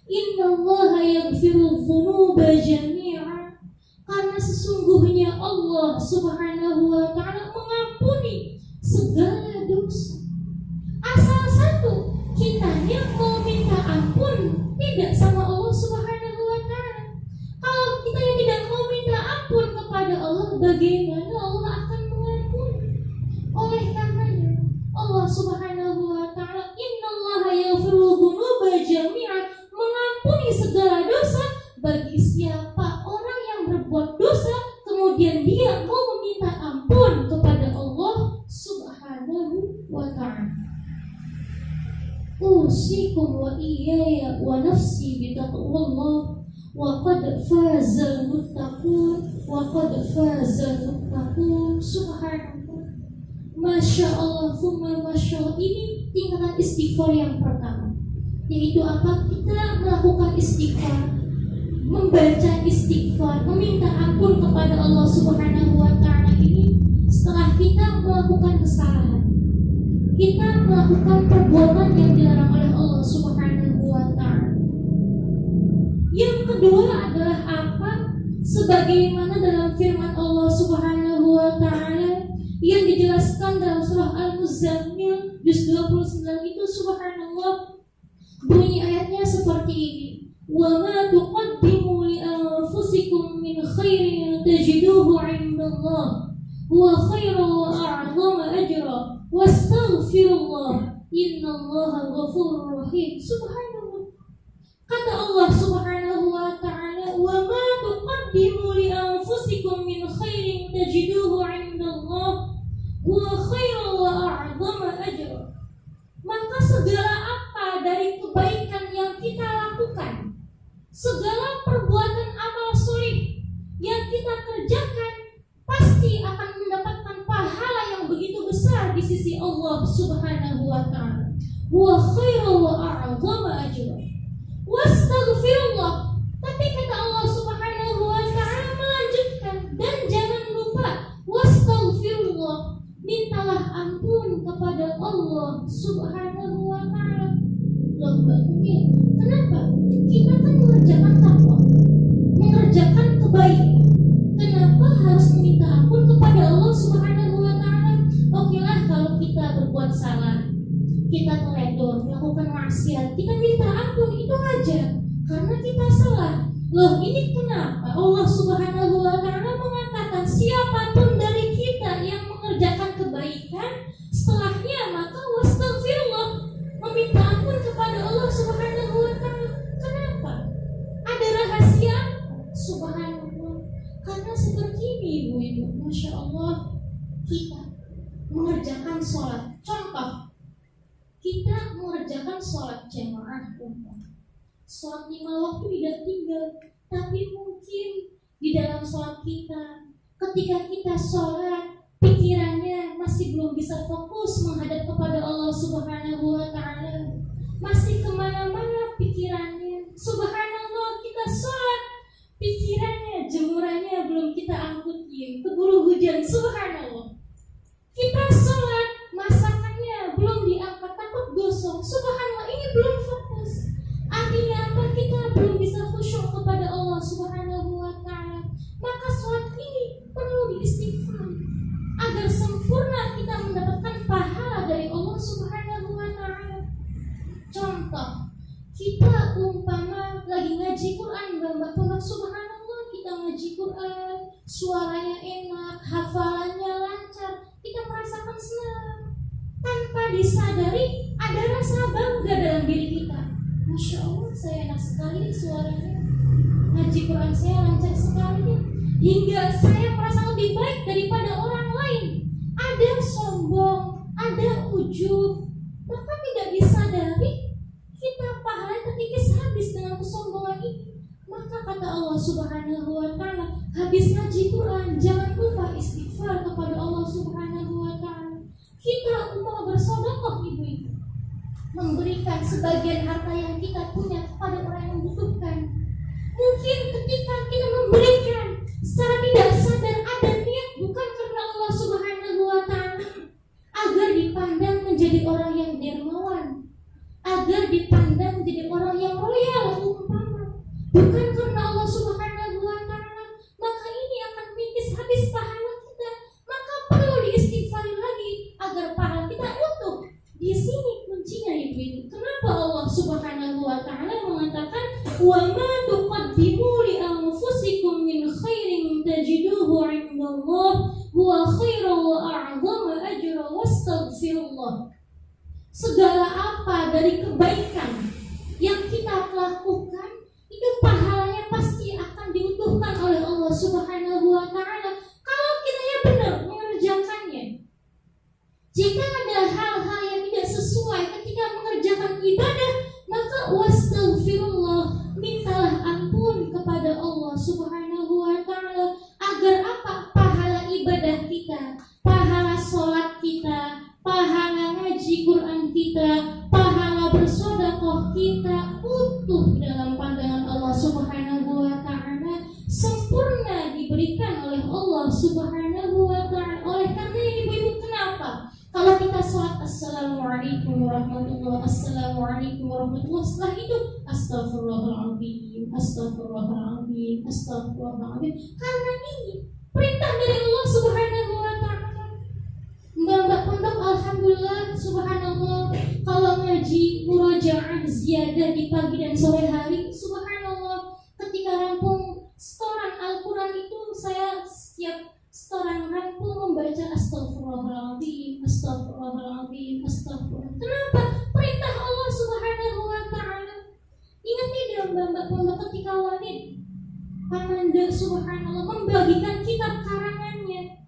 Innallaha yaghfirudz dzunuba jami'an, karena sesungguhnya Allah Subhanahu wa Ta'ala mengampuni segala dosa. Asal satu, kitanya mau minta ampun tidak sama Allah Subhanahu wa Ta'ala. Kalau kita yang tidak mau minta ampun kepada Allah, bagaimana Allah akan mengampuni? Oleh karenanya Allah Subhanahu wa Ta'ala, innallaha yaghfirudz dzunuba jami'an, mengampuni segala dosa bagi siapa orang yang berbuat dosa kemudian dia mau meminta ampun kepada Allah Subhanahu wa Ta'ala. Usikum wa iyaya wa nafsi bitaqwallah wa qad fazal muttaqun wa qad fazal muttaqun. Subhanallah. Masya Allah, thumma masya Allah. Ini tingkatan istighfar yang pertama, yaitu apa? Kita melakukan istighfar, membaca istighfar, meminta ampun kepada Allah Subhanahu wa Ta'ala ini setelah kita melakukan kesalahan, kita melakukan perbuatan yang dilarang oleh Allah Subhanahu wa Ta'ala. Yang kedua adalah apa? Sebagaimana dalam firman Allah Subhanahu wa Ta'ala yang dijelaskan dalam surah Al-Muzammil juz 29 itu, subhanallah, bunyi ayatnya seperti ini: wa ma tuqaddimu li anfusikum min khairin tajiduhu 'indallah huwa khairan wa a'zama ajra wastaghfirullah innallaha ghafurur rahim. Subhanallah. Kata Allah Subhanahu wa Ta'ala, wa ma tuqaddimu li anfusikum min khairin tajiduhu 'indallah huwa khairan wa a'zama ajra segala perbuatan amal soleh yang kita kerjakan pasti akan mendapatkan pahala yang begitu besar di sisi Allah Subhanahu wa ta'ala. Wa khairu wa a'zama ajra. Wastaghfirullah. Tapi kata Allah Subhanahu wa ta'ala melanjutkan, dan jangan lupa wastaghfirullah, mintalah ampun kepada Allah Subhanahu wa ta'ala. Loh, Mbak Umi, kenapa? Kita kan mengerjakan takwa, mengerjakan kebaikan. Kenapa harus meminta ampun kepada Allah Subhanahu wa ta'ala? Okelah kalau kita berbuat salah, kita teledor, melakukan maksiat, kita minta ampun, itu aja, karena kita salah. Loh, ini kenapa Allah Subhanahu wa ta'ala mengatakan siapapun dari kita yang mengerjakan kebaikan, setelahnya maka wastaghfirullah, meminta ampun kepada Allah Subhanahu wa ta'ala. Kenapa? Ada rahasia? Subhanallah. Karena seperti ini ibu-ibu, Masya Allah, kita mengerjakan sholat. Contoh, kita mengerjakan sholat jamaah, sholat 5 waktu tidak tinggal. Tapi mungkin di dalam sholat kita, ketika kita sholat, pikirannya masih belum bisa fokus menghadap kepada Allah Subhanahu wa ta'ala, masih kemana-mana pikirannya. Subhanallah, kita sholat, pikirannya, jemurannya belum kita angkutin, keburu hujan. Subhanallah, kita sholat, masakannya belum diangkat, takut gosong. Subhanallah, ini belum fokus. Artinya apa? Kita belum bisa khusyuk kepada Allah Subhanahu wa ta'ala. Maka sholat ini perlu diistighfar agar sempurna kita mendapatkan pahala dari Allah Subhanahu wa ta'ala. Contoh, kita umpama lagi ngaji Quran, Mbak Pondok, subhanallah, kita ngaji Quran, suaranya enak, hafalannya lancar, kita merasakan senang. Tanpa disadari ada rasa bangga dalam diri kita. Masya Allah, saya enak sekali nih suaranya, ngaji Quran saya lancar sekali nih, hingga saya merasa lebih baik daripada orang lain. Ada sombong, ada ujub, maka tidak disadari kita pahala terkikis habis dengan kesombongan ini. Maka kata Allah Subhanahu wa ta'ala, habis ngaji Quran jangan lupa istighfar kepada Allah Subhanahu wa ta'ala. Kita mau bersedekah ibu-ibu, memberikan sebagian harta yang kita punya kepada orang yang membutuhkan. Mungkin ketika kita memberikan secara tidak sadar ada niat bukan karena Allah Subhanahu wa ta'ala, agar dipandang menjadi orang yang dermawan, agar dipandang menjadi orang yang royal umpama, bukan karena Allah Subhanahu wa ta'ala, maka ini akan menipis habis pahala kita. Maka perlu diistighfari lagi agar pahala kita utuh. Di sini kuncinya ibu. Kenapa Allah Subhanahu wa ta'ala mengatakan wa ma tuqaddimu li anfusikum min khairin tajiduhu 'indallah huwa khairan wa a'zama ajra wastaghfirullah. Segala apa dari kebaikan yang kita lakukan, itu pahalanya pasti akan diutuhkan oleh Allah Subhanahu wa ta'ala kalau kitanya benar mengerjakannya. Jika ada hal-hal yang tidak sesuai ketika mengerjakan ibadah, maka wastaghfirullah, mintalah ampun kepada Allah Subhanahu wa ta'ala agar apa? Pahala ibadah kita, pahala sholat kita, pahala ngaji Quran kita, pahala bersedekah kita utuh dalam pandangan Allah Subhanahu wa ta'ala, sempurna diberikan oleh Allah Subhanahu wa ta'ala. Oleh karena ibu-ibu, kenapa? Kalau kita sholat assalamualaikum warahmatullahi, assalamualaikum warahmatullahi, setelah itu astagfirullahaladzim, astagfirullahaladzim, astagfirullahaladzim, karena ini perintah dari Allah Subhanahu wa ta'ala. Mbak Pondok, alhamdulillah, subhanallah, kalau ngaji murojaah ziyadah di pagi dan sore hari, subhanallah, ketika rampung setoran Al-Quran itu, saya setiap setoran rampung membaca astagfirullahaladzim, astagfirullahaladzim, astagfirullahaladzim. Kenapa? Perintah Allah Subhanahu wa ta'ala. Ingat tidak Mbak Pondok, ketika Walid Hamanda subhanallah membagikan kitab karangannya,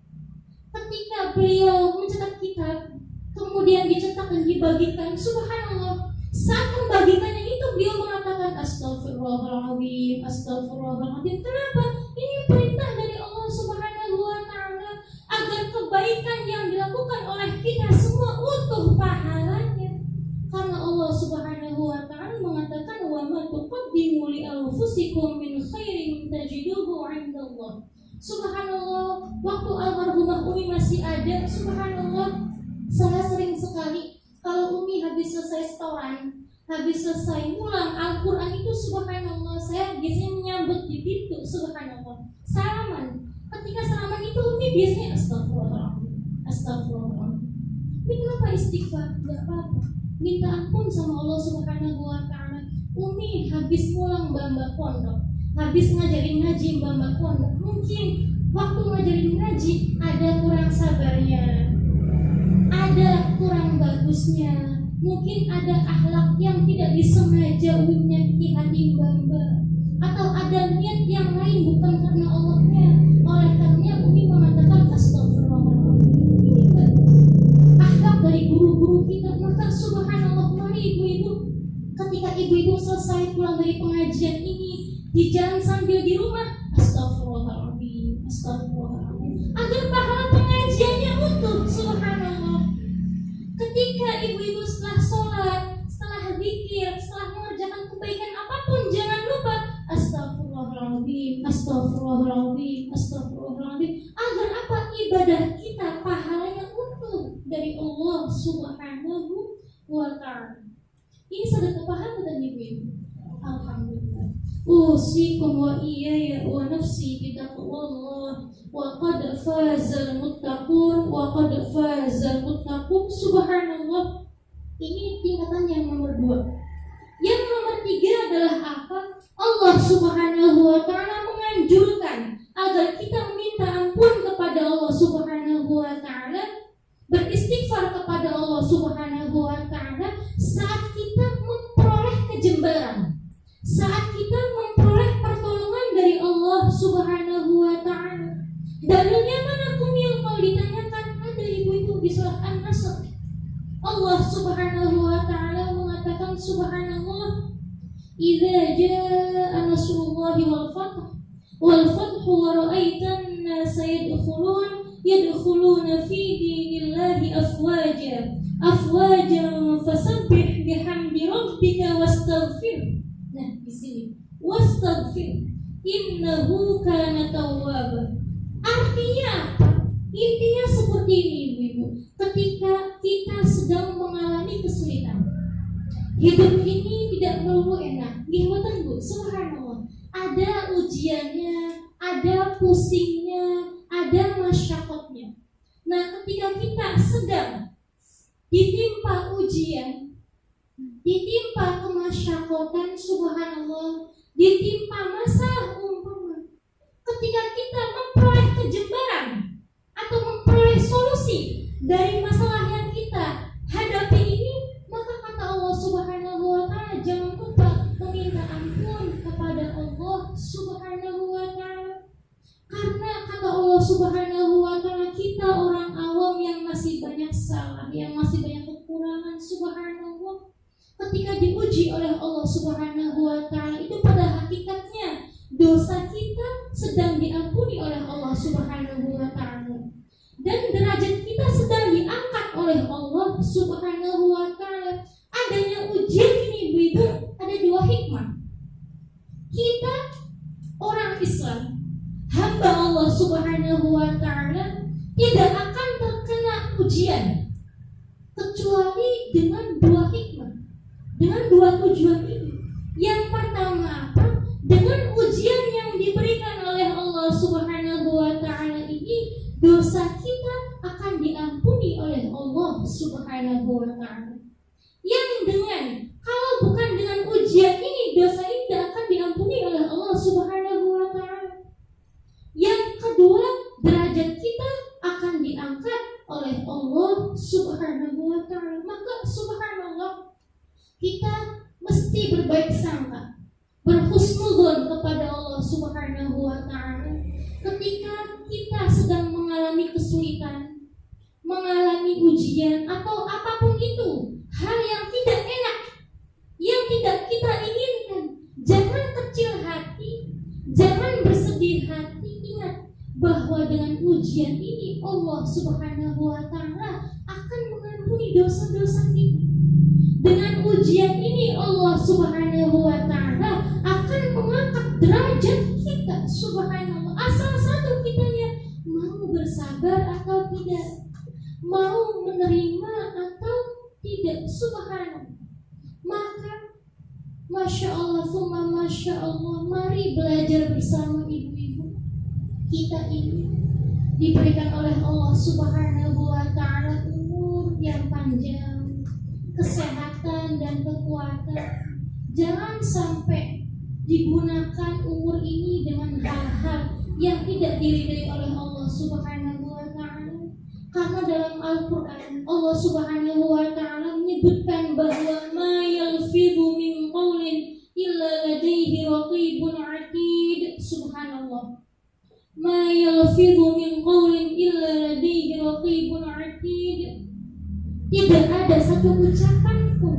ketika beliau mencetak kitab kemudian dicetak dan dibagikan, subhanallah, saat membagikannya itu beliau mengatakan astagfirullahaladzim, astagfirullahaladzim. Kenapa? Ini perintah dari Allah Subhanahu wa Ta'ala agar kebaikan yang dilakukan oleh kita semua utuh pahalanya. Karena Allah Subhanahu wa Ta'ala mengatakan wa ma tuqaddimu li anfusikum min khairin tajiduhu 'indallah. Subhanallah, waktu almarhumah Umi masih ada, subhanallah, saya sering sekali kalau Umi habis selesai setoran, habis selesai pulang Al-Quran itu, subhanallah, saya biasanya menyambut di pintu, subhanallah, salaman. Ketika salaman itu Umi biasanya astagfirullahaladzim, astagfirullahaladzim. Ini kenapa istighfar? Gak apa-apa, minta ampun sama Allah Subhanahu wa Ta'ala. Umi habis pulang mbak pondok, habis ngajarin ngaji mbak pondok, mungkin waktu ngajarin ngaji ada kurang sabarnya, ada kurang bagusnya, mungkin ada akhlak yang tidak disengaja Umi menyakiti hati mbak, atau ada niat yang lain bukan karena Allahnya. Oleh karenanya Umi mengatakan astagfirullahaladzim. Ini akhlak dari guru-guru kita. Maka subhanallah, mari ibu-ibu, ketika ibu-ibu selesai pulang dari pengajian ini, di jalan sambil di rumah astagfirullahaladzim, astagfirullahaladzim, agar pahala pengajiannya utuh, subhanallah. Ketika ibu-ibu setelah sholat, setelah zikir, setelah mengerjakan kebaikan apapun, jangan lupa astagfirullahaladzim, astagfirullahaladzim, astagfirullahaladzim, agar apa? Ibadah kita pahalanya utuh dari Allah Subhanahu wa Ta'ala. Ini sedekah pahala dan ibu-ibu. Alhamdulillah. Usikum wa iyaya wa nafsi bitaqwallah wa qad fazal muttaqun wa qad fazal muttaqun. Subhanallah. Ini tingkatan yang nomor 2. Yang nomor 3 adalah apa? Allah Subhanahu wa Ta'ala menganjurkan agar kita meminta ampun kepada Allah Subhanahu wa Ta'ala, beristighfar kepada Allah Subhanahu wa Ta'ala saat kita memperoleh kejembaran, saat kita memperoleh pertolongan dari Allah Subhanahu wa Ta'ala. Dalilnya mana kumil? Kalau ditanyakan, ada ibu-ibu di surat An-Nasr. Allah Subhanahu wa Ta'ala mengatakan, subhanallah, idza jaa nasrullahi wal fathu wa ra'aitan nasa yadkhuluna fi dinillahi afwajan fasabbih bihamdi rabbika wastaghfir. Nah, di sini wastaghfir innahu kana tawwaba. Artinya apa? Intinya seperti ini ibu-ibu. Ketika kita sedang mengalami kesulitan, hidup ini tidak melulu enak. Gimana Bu? Subhanallah. Ada ujiannya, ada pusingnya, ada masyarakat. Nah, ketika kita sedang ditimpa ujian, ditimpa kemasyarakat, subhanallah, ditimpa masalah umpama, ketika kita memperoleh kejembaran atau memperoleh solusi dari masalah yang kita hadapi ini, maka kata Allah Subhanahu wa Ta'ala, jangan lupa meminta ampun kepada Allah Subhanahu wa Ta'ala. Karena kata Allah Subhanahu wa Ta'ala, kita orang awam yang masih banyak salah, yang masih banyak kekurangan, subhanallah. Ketika diuji oleh Allah Subhanahu wa Ta'ala, itu pada hakikatnya dosa kita sedang diampuni oleh Allah Subhanahu wa Ta'ala, dan derajat kita sedang diangkat oleh Allah Subhanahu wa Ta'ala. Adanya ujian ini ibu-ibu ada 2 hikmah. Kita orang Islam, hamba Allah Subhanahu wa Ta'ala, tidak akan terkena ujian kecuali dengan 2 hikmah, dengan 2 tujuan ini. Yang pertama apa? Dengan ujian yang diberikan oleh Allah Subhanahu wa Ta'ala ini, dosa kita akan diampuni oleh Allah Subhanahu wa Ta'ala. Yang dengan, kalau bukan dengan ujian ini, dosa ini tidak akan diampuni oleh Allah Subhanahu wa Ta'ala. Yang kedua, derajat kita akan diangkat oleh Allah Subhanahu wa Ta'ala. Maka subhanallah, kita mesti berbaik sangka, berhusnudzon kepada Allah Subhanahu wa Ta'ala ketika kita sedang mengalami kesulitan, mengalami ujian, atau apapun itu, hal yang tidak enak, yang tidak kita hati ingat bahwa dengan ujian ini Allah Subhanahu wa Ta'ala akan mengampuni dosa-dosa kita. Dengan ujian ini Allah Subhanahu wa Ta'ala akan mengangkat derajat kita. Subhanallah. Asal satu kitanya mau bersabar atau tidak, mau menerima atau tidak. Subhanallah. Maka Masya Allah, summa Masya Allah, mari belajar bersama ibu-ibu. Kita ini diberikan oleh Allah Subhanahu wa Ta'ala umur yang panjang, kesehatan dan kekuatan. Jangan sampai digunakan umur ini dengan hal-hal yang tidak diridai oleh Allah Subhanahu wa Ta'ala. Karena dalam Al-Quran Allah Subhanahu wa Ta'ala menyebutkan bahwa ma yalfidhu min qawlin illa ladaihi raqibun atid. Subhanallah. Ma yalfidhu min qawlin illa ladaihi raqibun atid. Tidak ada satu ucapan pun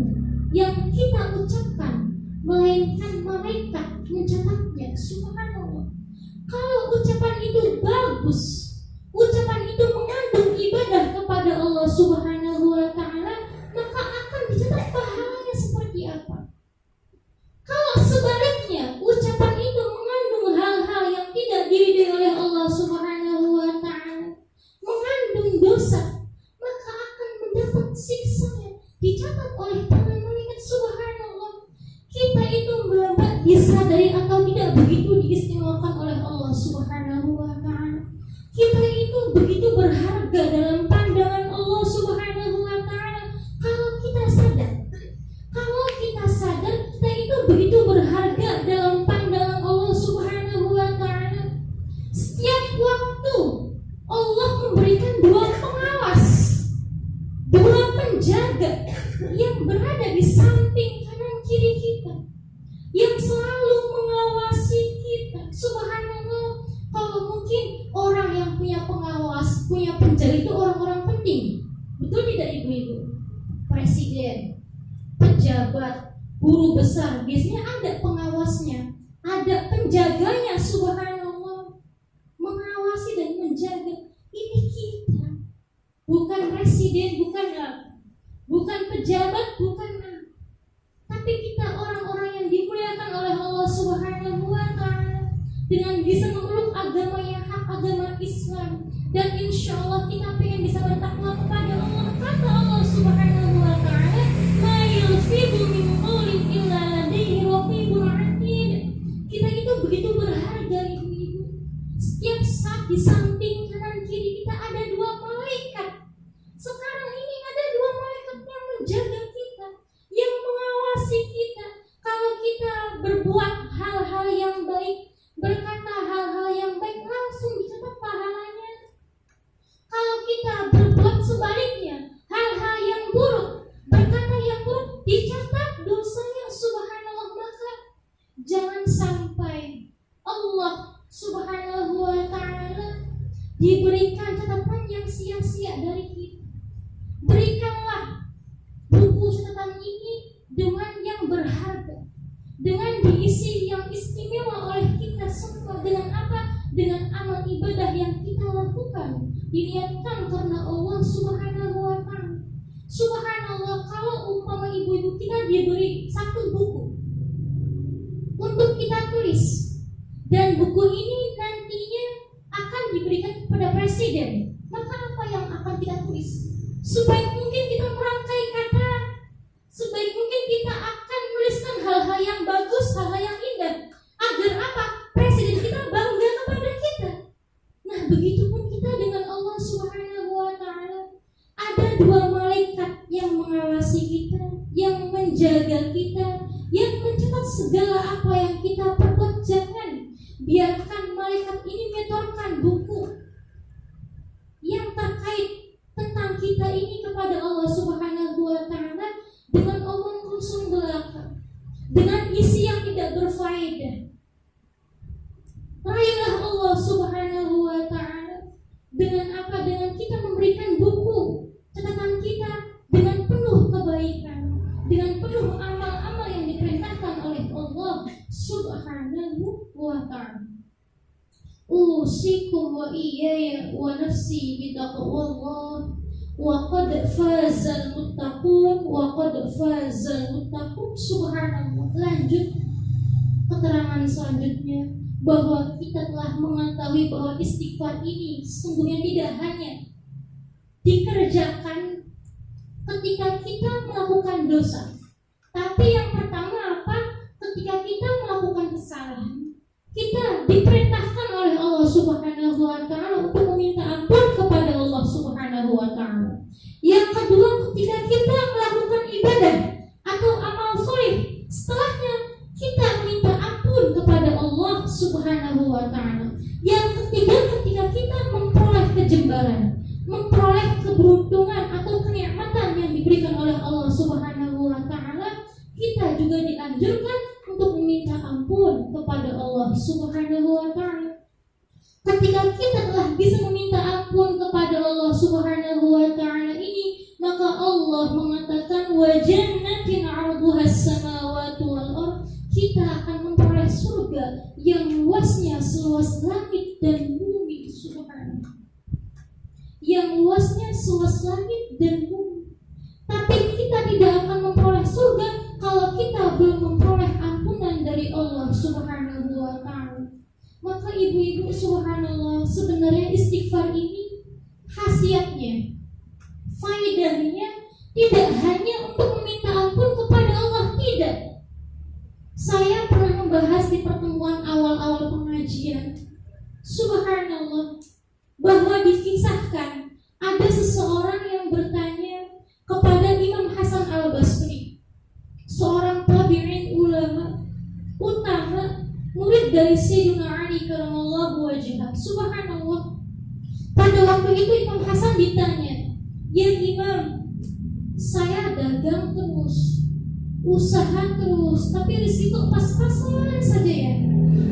yang kita ucapkan melainkan malaikat mencatatnya. Subhanallah. Kalau ucapan itu bagus, ucapan itu mengandung ibadah kepada Allah Subhanahu wa Ta'ala, maka akan dicatat pahalanya seperti apa. Kalau sebaliknya ucapan itu mengandung hal-hal yang tidak diridai oleh Allah Subhanahu wa Ta'ala, mengandung dosa, maka akan mendapat siksanya, dicatat oleh tangan malaikat. Subhanallah. Kita itu Bapak disadari atau tidak begitu diistimewakan oleh Allah Subhanahu wa Ta'ala. Kita itu begitu berharga dalam pandangan Allah Subhanahu wa Ta'ala. Kalau kita sadar kita itu begitu berharga dalam pandangan Allah Subhanahu wa Ta'ala. Setiap waktu Allah memberikan dua pengawas, dua penjaga yang berada di samping kanan kiri kita, yang selalu mengawasi kita. Subhanallah. Kalau mungkin orang yang punya pengawas, punya penjaga itu orang-orang penting, betul tidak ibu-ibu? Presiden, pejabat, guru besar, biasanya ada pengawasnya, ada penjaganya. Subhanallah. Mengawasi dan menjaga ini kita, bukan presiden, bukan pejabat, tapi kita orang-orang yang dimuliakan oleh Allah Subhanahu wa Ta'ala dengan bisa memeluk agama yang hak, agama Islam, dan insya Allah kita pengen bisa bertakwa kepada Allah. Kata Allah Subhanahu wa Ta'ala, ma yalfidhu min qawlin illa ladaihi raqibun atid. Kita itu begitu berharga ibu-ibu. Setiap saat di samping kanan kiri kita ada dua malaikat. Sekarang ini ada dua malaikat yang menjaga kita, yang mengawasi kita. Kalau kita berbuat hal-hal yang baik, berkata hal-hal yang baik, langsung dicatat pahalanya. Kalau kita berbuat sebaliknya, hal-hal yang buruk, berkata yang buruk, dicatat dosanya. Subhanallah. Maka jangan sampai Allah Subhanahu wa Ta'ala diberikan catatan yang sia-sia dari kita. Berikanlah buku catatan ini dengan yang berharga, dengan diisi yang istimewa oleh kita semua. Dengan apa? Dengan amal ibadah yang kita lakukan, diniatkan karena Allah Subhanahu wa Ta'ala. Subhanallah. Kalau umpama ibu-ibu kita diberi satu buku untuk kita tulis, dan buku ini nantinya akan diberikan kepada presiden, maka apa yang akan kita tulis? Sebaik mungkin kita merangkai kata, sebaik mungkin kita akan menuliskan hal-hal yang bagus, hal-hal yang indah, agar apa? Presiden kita bangga kepada kita. Nah, begitupun kita dengan Allah Subhanahu wa Ta'ala. Ada dua malaikat yang mengawasi kita, yang menjaga kita, yang mencatat segala apa yang kita perbuat. Jangan biarkan malaikat ini menyetorkan buku yang terkait tentang kita ini kepada Allah Subhanahu wa Ta'ala dengan omong kosong belaka, dengan isi yang tidak berfaedah. Raihlah Allah Subhanahu wa Ta'ala dengan apa? Dengan kita memberikan buku catatan kita dengan penuh kebaikan, dengan penuh amal-amal yang diperintahkan oleh Allah Subhanahu wa Ta'ala. usikum wa iyaya wa nafsi bitaqwallah wa qad fazal muttaqun wa qad fazal muttaqun. Subhanallah. Lanjut keterangan selanjutnya bahwa kita telah mengetahui bahwa istighfar ini sesungguhnya tidak hanya dikerjakan ketika kita melakukan dosa, tapi yang pertama apa? Ketika kita melakukan kesalahan, kita diperintahkan oleh Allah Subhanahu wa taala untuk meminta ampun kepada Allah Subhanahu wa taala. Yang kedua, ketika kita melakukan ibadah atau amal soleh, setelahnya kita meminta ampun kepada Allah Subhanahu wa taala. Yang ketiga, ketika kita memperoleh kejembaran, memperoleh keberuntungan atau kenikmatan yang diberikan oleh Allah Subhanahu wa taala, kita juga dianjurkan untuk meminta ampun kepada Allah Subhanahu wa taala. Ketika kita telah bisa meminta ampun kepada Allah Subhanahu wa taala ini, maka Allah mengatakan wa jannatin 'arduha as-samawati wal ard, kita akan memperoleh surga yang luasnya seluas langit dan bumi. Subhanallah. Yang luasnya seluas langit dan bumi. Tapi kita tidak akan memperoleh surga kalau kita belum memperoleh ampunan dari Allah Subhanahu wa taala. Maka ibu-ibu, subhanallah, sebenarnya istighfar ini khasiatnya, faedahnya tidak hanya untuk meminta ampun kepada Allah, tidak. Saya pernah membahas di pertemuan awal-awal pengajian, subhanallah, bahwa dikisahkan ada seseorang yang bertanya kepada Imam Hasan al-Basri, seorang tabi'in ulama utama, murid dari Sayyidina Ali karamallahu wajhah. Subhanallah. Pada waktu itu Imam Hasan ditanya, "Ya Imam, saya dagang terus, usaha terus, tapi rezeki kok pas-pasan saja ya.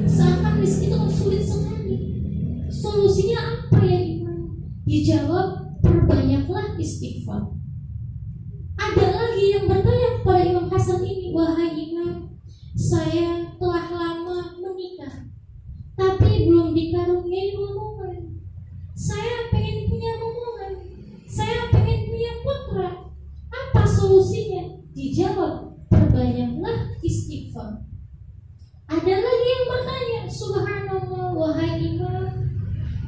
Seakan rezeki itu sulit sekali. Solusinya apa ya Imam?" Dijawab, "Perbanyaklah istighfar." Ada lagi yang bertanya kepada Imam Hasan ini, "Wahai Imam, saya telah lama menikah, tapi belum dikaruniai momongan. Saya pengen punya momongan, saya pengen punya putra. Apa solusinya?" Dijawab, "Perbanyaklah istighfar." Ada lagi yang bertanya, subhanallah, "Wahai Imam,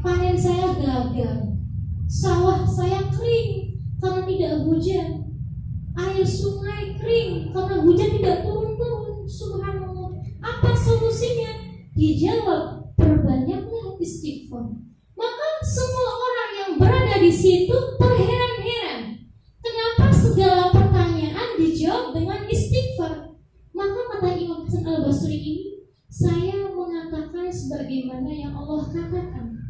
panen saya gagal, sawah saya kering karena tidak hujan, air sungai kering karena hujan tidak turun-turun. Subhanallah, apa solusinya?" Dijawab, "Perbanyaklah istighfar." Maka semua orang yang berada di situ terheran-heran, kenapa segala pertanyaan dijawab dengan istighfar. Maka kata Imam Hasan al-Basri ini, "Saya mengatakan sebagaimana yang Allah katakan.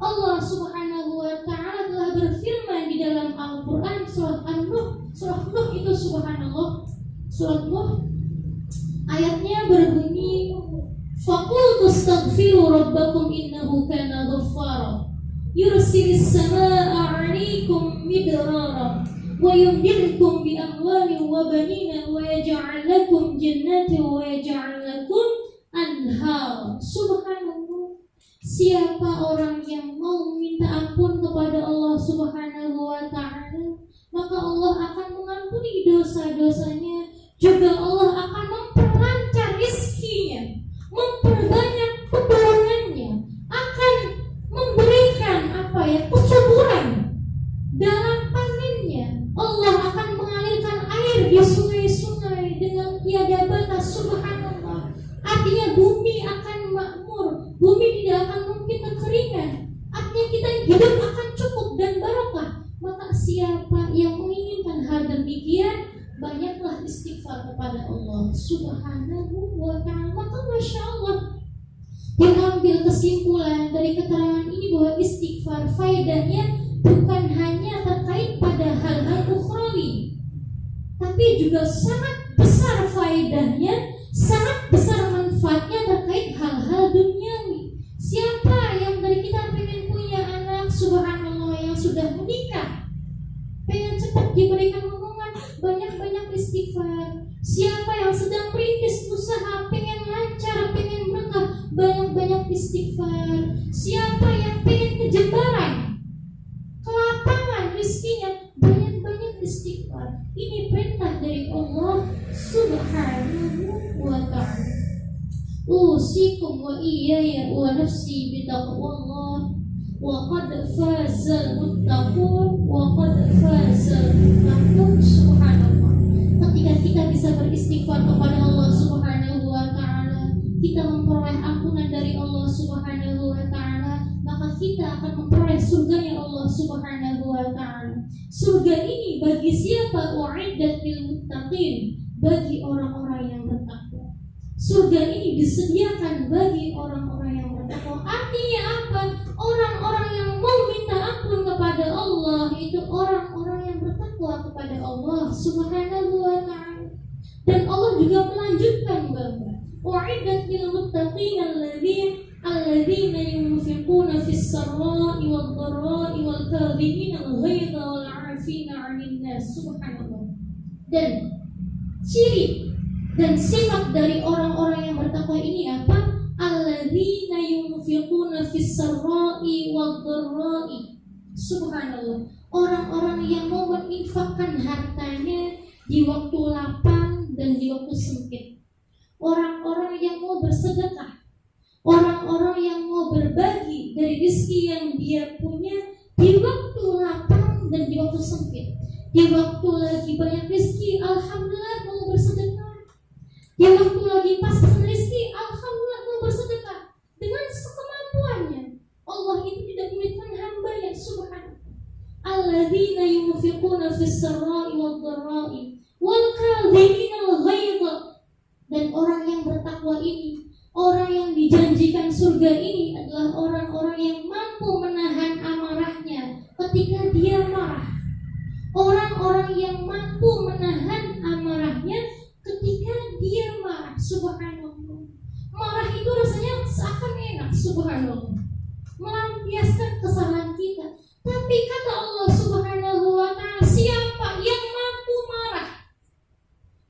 Allah Subhanahu wa taala telah berfirman di dalam Al-Qur'an surat An-Nuh. Surat Nuh itu subhanallah, surat Nuh ayatnya berbunyi, "Faqultu astaghfiru rabbakum innahu kana ghaffara yursilis samaa'a 'alaikum midrara wa yumdidkum bi amwalin wa banina wa yaj'al lakum jannatin wa yaj'al lakum anhar." Subhanallah. Siapa orang yang mau meminta ampun kepada Allah Subhanahu wa taala, maka Allah akan mengampuni dosa-dosanya, juga Allah akan memperlancar rezekinya, memperbanyak keturunannya, akan memberikan kesuburan dalam panennya. Allah akan mengalirkan air di sungai-sungai dengan tiada batas. Subhanallah. Artinya bumi akan makmur, bumi tidak akan mungkin kekeringan. Artinya kita hidup akan cukup dan barokah. Maka siapa yang menginginkan hal demikian, banyaklah istighfar kepada Allah Subhanahu wa ta'ala. Maka Masya Allah, diambil kesimpulan dari keterangan ini bahwa istighfar faedahnya bukan hanya terkait pada hal-hal ukhrawi, tapi juga sangat besar faedahnya, sangat besar manfaatnya terkait hal-hal duniawi. Siapa yang dari kita pengen punya anak, subhanallah, yang sudah menikah, pengen cepat diberikan momongan, banyak-banyak istighfar. Siapa yang sedang merintis usaha, pengen lancar, pengen berkah, banyak-banyak istighfar. Siapa yang pengen kejembaran, kelapangan rizkinya, banyak-banyak istighfar. Ini perintah dari Allah Subhanahu wa ta'ala. Usikum wa iyaya wa nafsi bitaqwallah wa qad fazal muttaqun wa qad fazal muttaqun. Subhanallah. Ketika kita bisa beristighfar kepada Allah Subhanahu wa ta'ala, kita memperoleh ampunan dari Allah Subhanahu wa ta'ala, maka kita akan memperoleh surganya Allah Subhanahu wa ta'ala. Surga ini bagi siapa? U'iddat lil muttaqin, bagi orang-orang yang bertakwa. Surga ini disediakan bagi orang-orang yang bertakwa. Artinya apa? Orang-orang yang mau minta ampun kepada Allah itu orang-orang yang bertakwa kepada Allah Subhanahu wa ta'ala. Dan Allah juga melanjutkan bahwa u'iddat lil muttaqin alladzina yunfiquna fis sarra'i wad dharra'i wal kadhibina al ghaidha wal 'afina 'anil nas. Subhanallah. Dan ciri dan sifat dari orang-orang yang bertakwa ini apa? Alladzina yunfiquna fis sarra'i wad dharra'i. Subhanallah. Orang-orang yang mau menginfakkan hartanya di waktu lapang dan di waktu sempit. Orang-orang yang mau bersedekah, orang-orang yang mau berbagi dari rezeki yang dia punya di waktu lapang dan di waktu sempit. Di waktu lagi banyak rezeki, alhamdulillah mau bersedekah. Di waktu lagi pas-pasan rezeki, alhamdulillah mau bersedekah dengan sekemampuannya. Allah itu tidak menyulitkan hamba-Nya. Subhanallah. Alladzina yunfiquna fis sarra'i wad dharra'i wal kadhibina al ghaidha. Dan orang yang bertakwa ini, orang yang dijanjikan surga ini adalah orang-orang yang mampu menahan amarahnya ketika dia marah. Orang-orang yang mampu menahan amarahnya ketika dia marah. Subhanallah. Marah itu rasanya seakan enak. Subhanallah. Melampiaskan kesalahan kita. Tapi kata Allah Subhanahu wa ta'ala, siapa yang mampu marah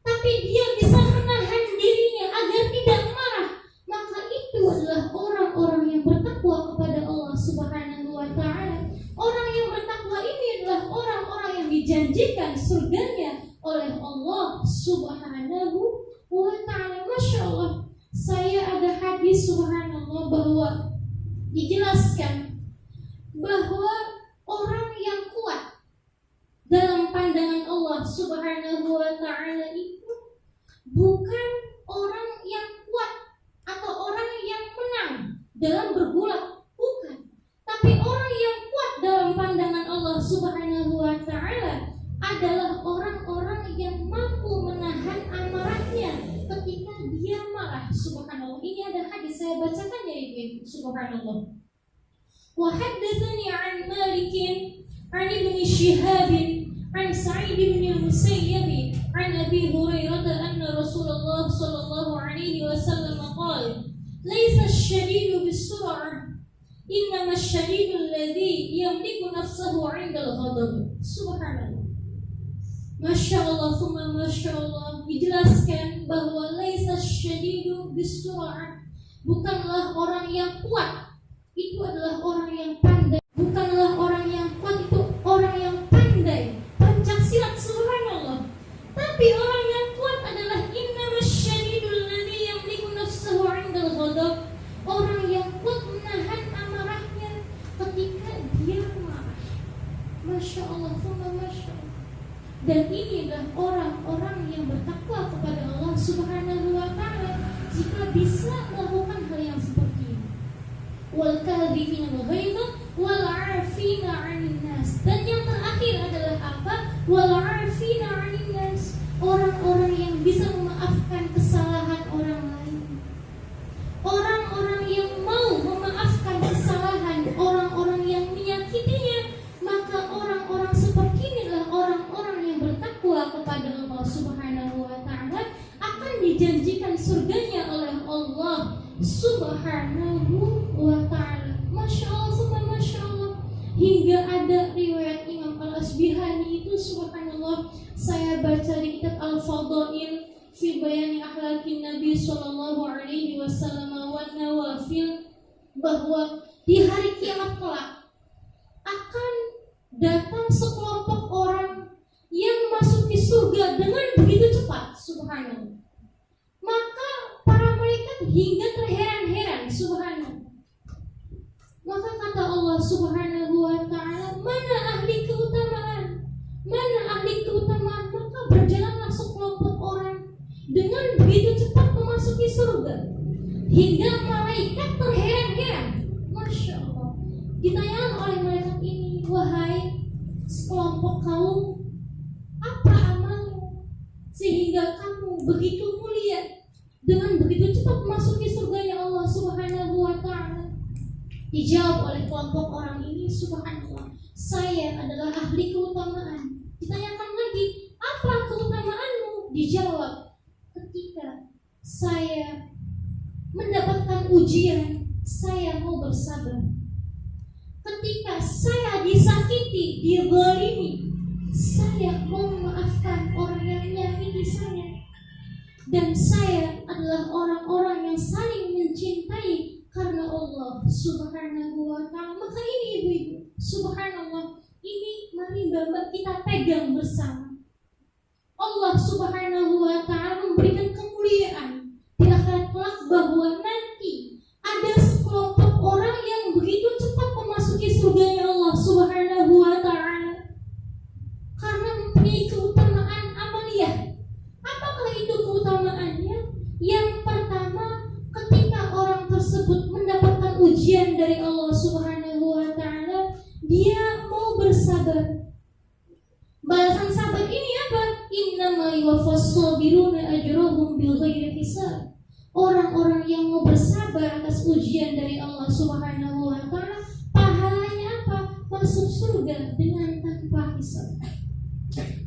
tapi dia bisa menahan dirinya agar tidak marah, maka itu adalah orang-orang yang bertakwa kepada Allah Subhanahu wa ta'ala. Orang yang bertakwa ini adalah orang-orang yang dijanjikan surganya oleh Allah Subhanahu wa ta'ala. Masya Allah. Saya ada hadis subhanallah bahwa dijelaskan bahwa orang yang kuat dalam pandangan Allah Subhanahu wa ta'ala itu bukan orang yang kuat atau orang yang menang dalam bergulat, bukan. Tapi orang yang kuat dalam pandangan Allah Subhanahu wa ta'ala adalah orang-orang yang mampu menahan amarahnya ketika dia marah. Subhanallah. Ini ada hadis, saya bacakan ya ibu. Subhanallah. Wa haddatsani an Malik an Ibn Shihab an Sa'id bin al-Musayyib an Abi Hurairah anna Rasulullah sallallahu alaihi wasallam qala laysa ash-shadidu bis-sur'ah innama ash-shadidu alladhi yamliku nafsahu 'inda al-ghadab. Subhanallah. Masya Allah, thumma Masya Allah. Dijelaskan bahwa laisa syadidu bis-sur'ah, bukanlah orang yang kuat itu adalah orang yang pandai. Bukanlah orang yang kuat itu orang yang pandai pencak silat. Subhanallah. Tapi orang yang kuat adalah innamas syadidul ladzi yamliku nafsahu 'indal ghadab. Orang yang kuat menahan amarahnya ketika dia marah. Masya Allah, thumma Masya Allah. Dan ini adalah orang-orang yang bertakwa kepada Allah Subhanahu wa ta'ala jika bisa melakukan hal yang seperti ini. Wal kadhibina al-ghaidha wal 'afina 'anil nas. Dan yang terakhir adalah apa? Wal 'afina 'anil nas. Orang-orang yang bisa memaafkan kesalahan orang lain. Orang-orang yang mau memaafkan kesalahan orang-orang yang menyakitinya. Maka orang-orang seperti inilah orang-orang yang bertakwa kepada Allah Subhanahu wa ta'ala akan dijanjikan surganya oleh Allah Subhanahu wa ta'ala. Masya Allah, Masya Allah. Hingga ada riwayat Imam Al-Asbihani itu subhanallah, saya baca di kitab Al-Fadail fi bayani akhlaqin Nabi sallallahu alaihi wasallam wa nawafil bahwa di hari kiamat kelak akan datang sekelompok orang yang memasuki surga dengan begitu cepat, subhanallah. Maka para malaikat hingga terheran-heran, subhanallah. Maka kata Allah subhanahu wa ta'ala, mana ahli keutamaan? Mana ahli keutamaan? Maka berjalanlah sekelompok orang dengan begitu cepat memasuki surga hingga malaikat terheran-heran. Masya Allah. Ditanyakan oleh malaikat ini, wahai sekelompok kaum, apa amalmu sehingga kamu begitu mulia dengan begitu cepat memasuki surganya Allah subhanahu wa ta'ala? Dijawab oleh kelompok orang ini, subhanallah, saya adalah ahli keutamaan. Ditanyakan lagi, apa keutamaanmu? Dijawab, ketika saya mendapatkan ujian, saya mau bersabar. Ketika saya disakiti, dizalimi, saya mau memaafkan orang yang menyakiti saya. Dan saya adalah orang-orang yang saling mencintai karena Allah subhanahu wa ta'ala. Maka ini ibu-ibu, subhanallah, ini mari Bapak kita pegang bersama. Allah subhanahu wa ta'ala memberikan kemuliaan di akhirat kelak bahwa nanti ada sekelompok orang yang begitu cepat memasuki surganya Allah subhanahu wa ta'ala karena mempunyai keutamaan amaliyah. Apakah itu keutamaannya? Yang pertama, ketika orang tersebut mendapatkan ujian dari Allah subhanahu wa ta'ala, dia mau bersabar. Balasan sabar ini apa? Innama yuwaffas sabiruna ajrahum bighairi hisab. Orang-orang yang mau bersabar atas ujian dari Allah subhanahu wa ta'ala, pahalanya apa? Masuk surga dengan tanpa hisab.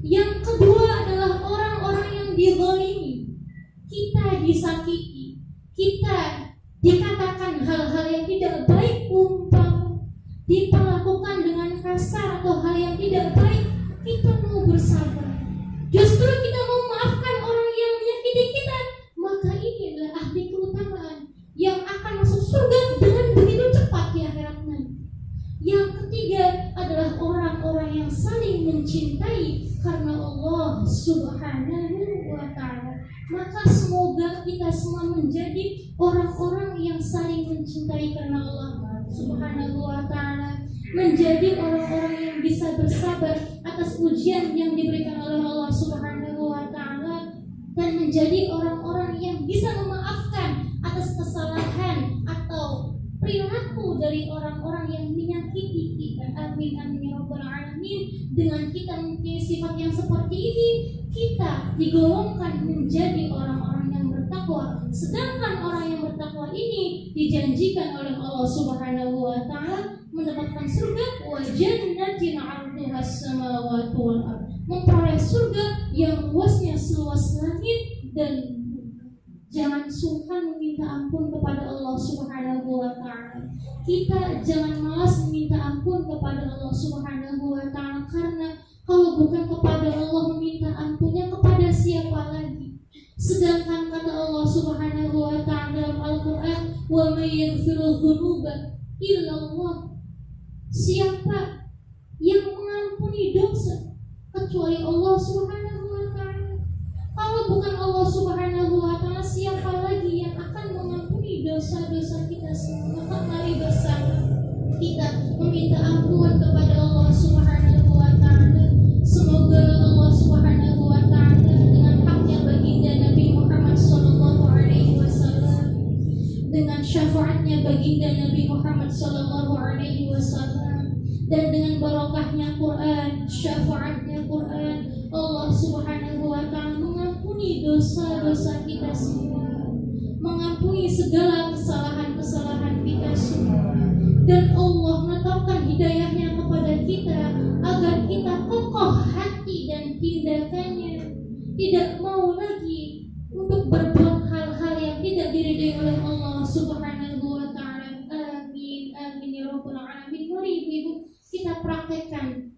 Yang kedua adalah orang-orang yang dizalimi. Kita disakiti, kita dikatakan hal-hal yang tidak baik, umpama diperlakukan dengan kasar atau hal yang tidak baik, kita mau bersabar. Justru kita mau memaafkan orang yang menyakiti kita. Maka ini adalah ahli keutamaan yang akan masuk surga dengan begitu cepat di akhirat nanti. Yang ketiga adalah orang-orang yang saling mencintai karena Allah subhanahu wa ta'ala. Maka semoga kita semua menjadi orang-orang yang saling mencintai karena Allah subhanahu wa ta'ala, menjadi orang-orang yang bisa bersabar atas ujian yang diberikan oleh Allah subhanahu wa ta'ala, dan menjadi orang-orang yang bisa memaafkan atas kesalahan atau perilaku dari orang-orang yang menyakiti kita. Amin amin ya rabbal alamin. Dengan kita mempunyai sifat yang seperti ini, kita digolongkan menjadi orang-orang yang bertakwa. Sedangkan orang yang bertakwa ini dijanjikan oleh Allah subhanahu wa ta'ala mendapatkan surga, wa jannatin 'arduha as-samawati wal ardh, memperoleh surga yang luasnya seluas langit dan bumi. Jangan sungkan meminta ampun kepada Allah subhanahu wa ta'ala. Kita jangan malas meminta ampun kepada Allah subhanahu wa ta'ala, karena kalau bukan kepada Allah meminta ampunnya, kepada siapa lagi? Sedangkan kata Allah subhanahu wa ta'ala dalam Al-Quran, wa may yaghfiru dzunuba illa Allah, siapa yang mengampuni dosa kecuali Allah subhanahu wa ta'ala? Kalau bukan Allah subhanahu wa ta'ala, siapa lagi yang akan mengampuni dosa-dosa kita semua? Maka mari bersama kita meminta ampun kepada Allah subhanahu wa ta'ala. Semoga Allah subhanahu wa ta'ala dengan haknya baginda Nabi Muhammad sallallahu alaihi wasallam, dengan syafaatnya baginda Nabi Muhammad sallallahu alaihi wasallam, dan dengan barokahnya Quran, syafaatnya Quran, Allah subhanahu wa ta'ala mengampuni dosa-dosa kita semua, mengampuni segala kesalahan-kesalahan kita semua, dan Allah menetapkan hidayahnya kepada kita agar kita kokoh hati dan tindakannya, tidak mau lagi untuk berbuat hal-hal yang tidak diridhai oleh Allah subhanahu wa ta'ala. Amin amin ya rabbal alamin. Mari ibu-ibu kita praktekkan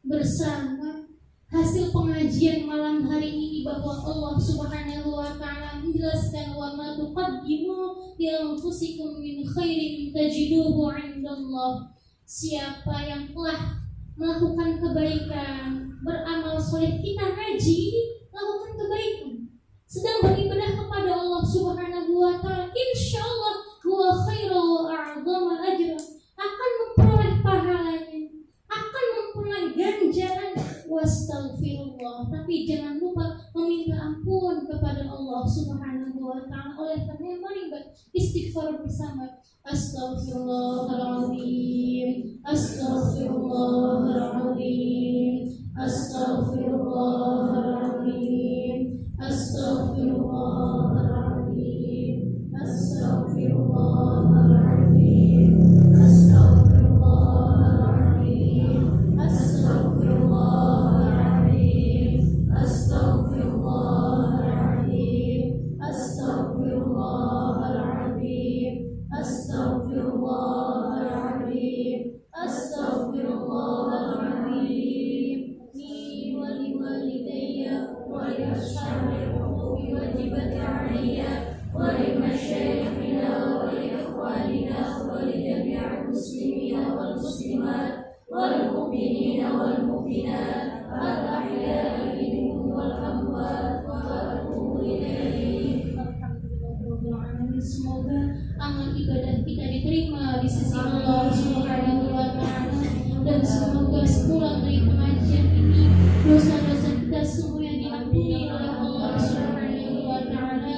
bersama hasil pengajian malam hari ini, bahwa Allah subhanahu wa ta'ala menjelaskan wa wa ma tuqaddimu li anfusikum min khairin tajiduhu 'indallah. Siapa yang telah melakukan kebaikan, beramal soleh, kita ngaji, lakukan kebaikan, sedang beribadah kepada Allah Subhanahu wa taala, insyaallah huwa khairu wa a'dhamu ajra, akan memperoleh pahalanya, akan memperoleh ganjaran. Wastaghfirullah, tapi jangan lupa meminta ampun kepada Allah Subhanahu wa taala. Oleh karena mari istighfar bersama. Astaghfirullahaladzim, astaghfirullahaladzim, astaghfirullahaladzim, astaghfirullahaladzim, astaghfirullahaladzim, astaghfirullahaladzim, astaghfirullahaladzim, astaghfirullahaladzim, astaghfirullahaladzim, astaghfirullahaladzim, astaghfirullahaladzim. Li wa li walidayya wa li ashabil huquqi wajibati alayya wa li masyayikhina wa li ikhwanina wa li jami'il muslimina wal muslimat wal mu'minina wal mu'minat al ahya'i minhum wal amwat wa atubu ilaih. Semoga amal ibadah kita diterima di sisi Allah Subhanahu wa taala, dan semoga sepulang dari pengajian ini dosa-dosa kita semua diampuni oleh Allah Subhanahu wa taala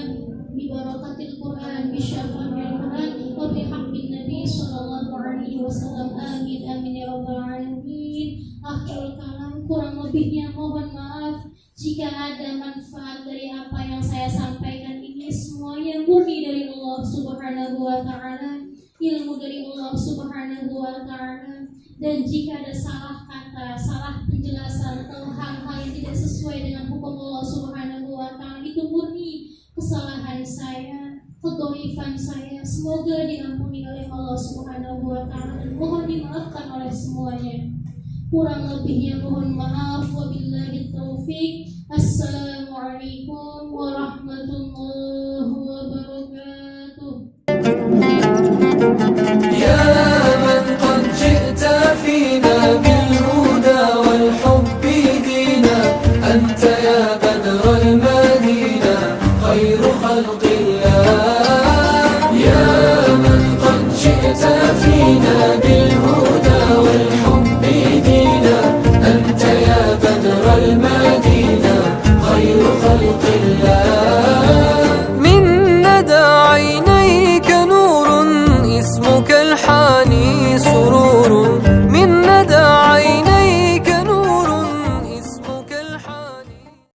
bi barakatil Quran, bi syafa'il Quran, wa bi haqqin Nabi sallallahu alaihi wasallam. Amin amin ya rabbal alamin. Akhirul kalam, kurang lebihnya mohon maaf jika ada manfaat dari apa yang saya sampaikan ini. Semuanya murni dari Allah Subhanahu wa taala, ilmu dari Allah Subhanahu wa taala. Dan jika ada salah kata, salah penjelasan atau hal-hal yang tidak sesuai dengan hukum Allah Subhanahu wa taala, itu murni kesalahan saya, kedhaifan saya. Semoga diampuni oleh Allah Subhanahu wa taala dan mohon dimaafkan oleh semuanya. Kurang lebihnya mohon maaf. Wabillahi taufik. Assalamualaikum warahmatullahi wabarakatuh. يا من قد جئت فينا بالهدى والحب دينا، أنت يا بدر المدينة خير خلق الله. يا من قد جئت فينا بالهدى والحب دينا، أنت يا بدر المدينة خير خلق الله.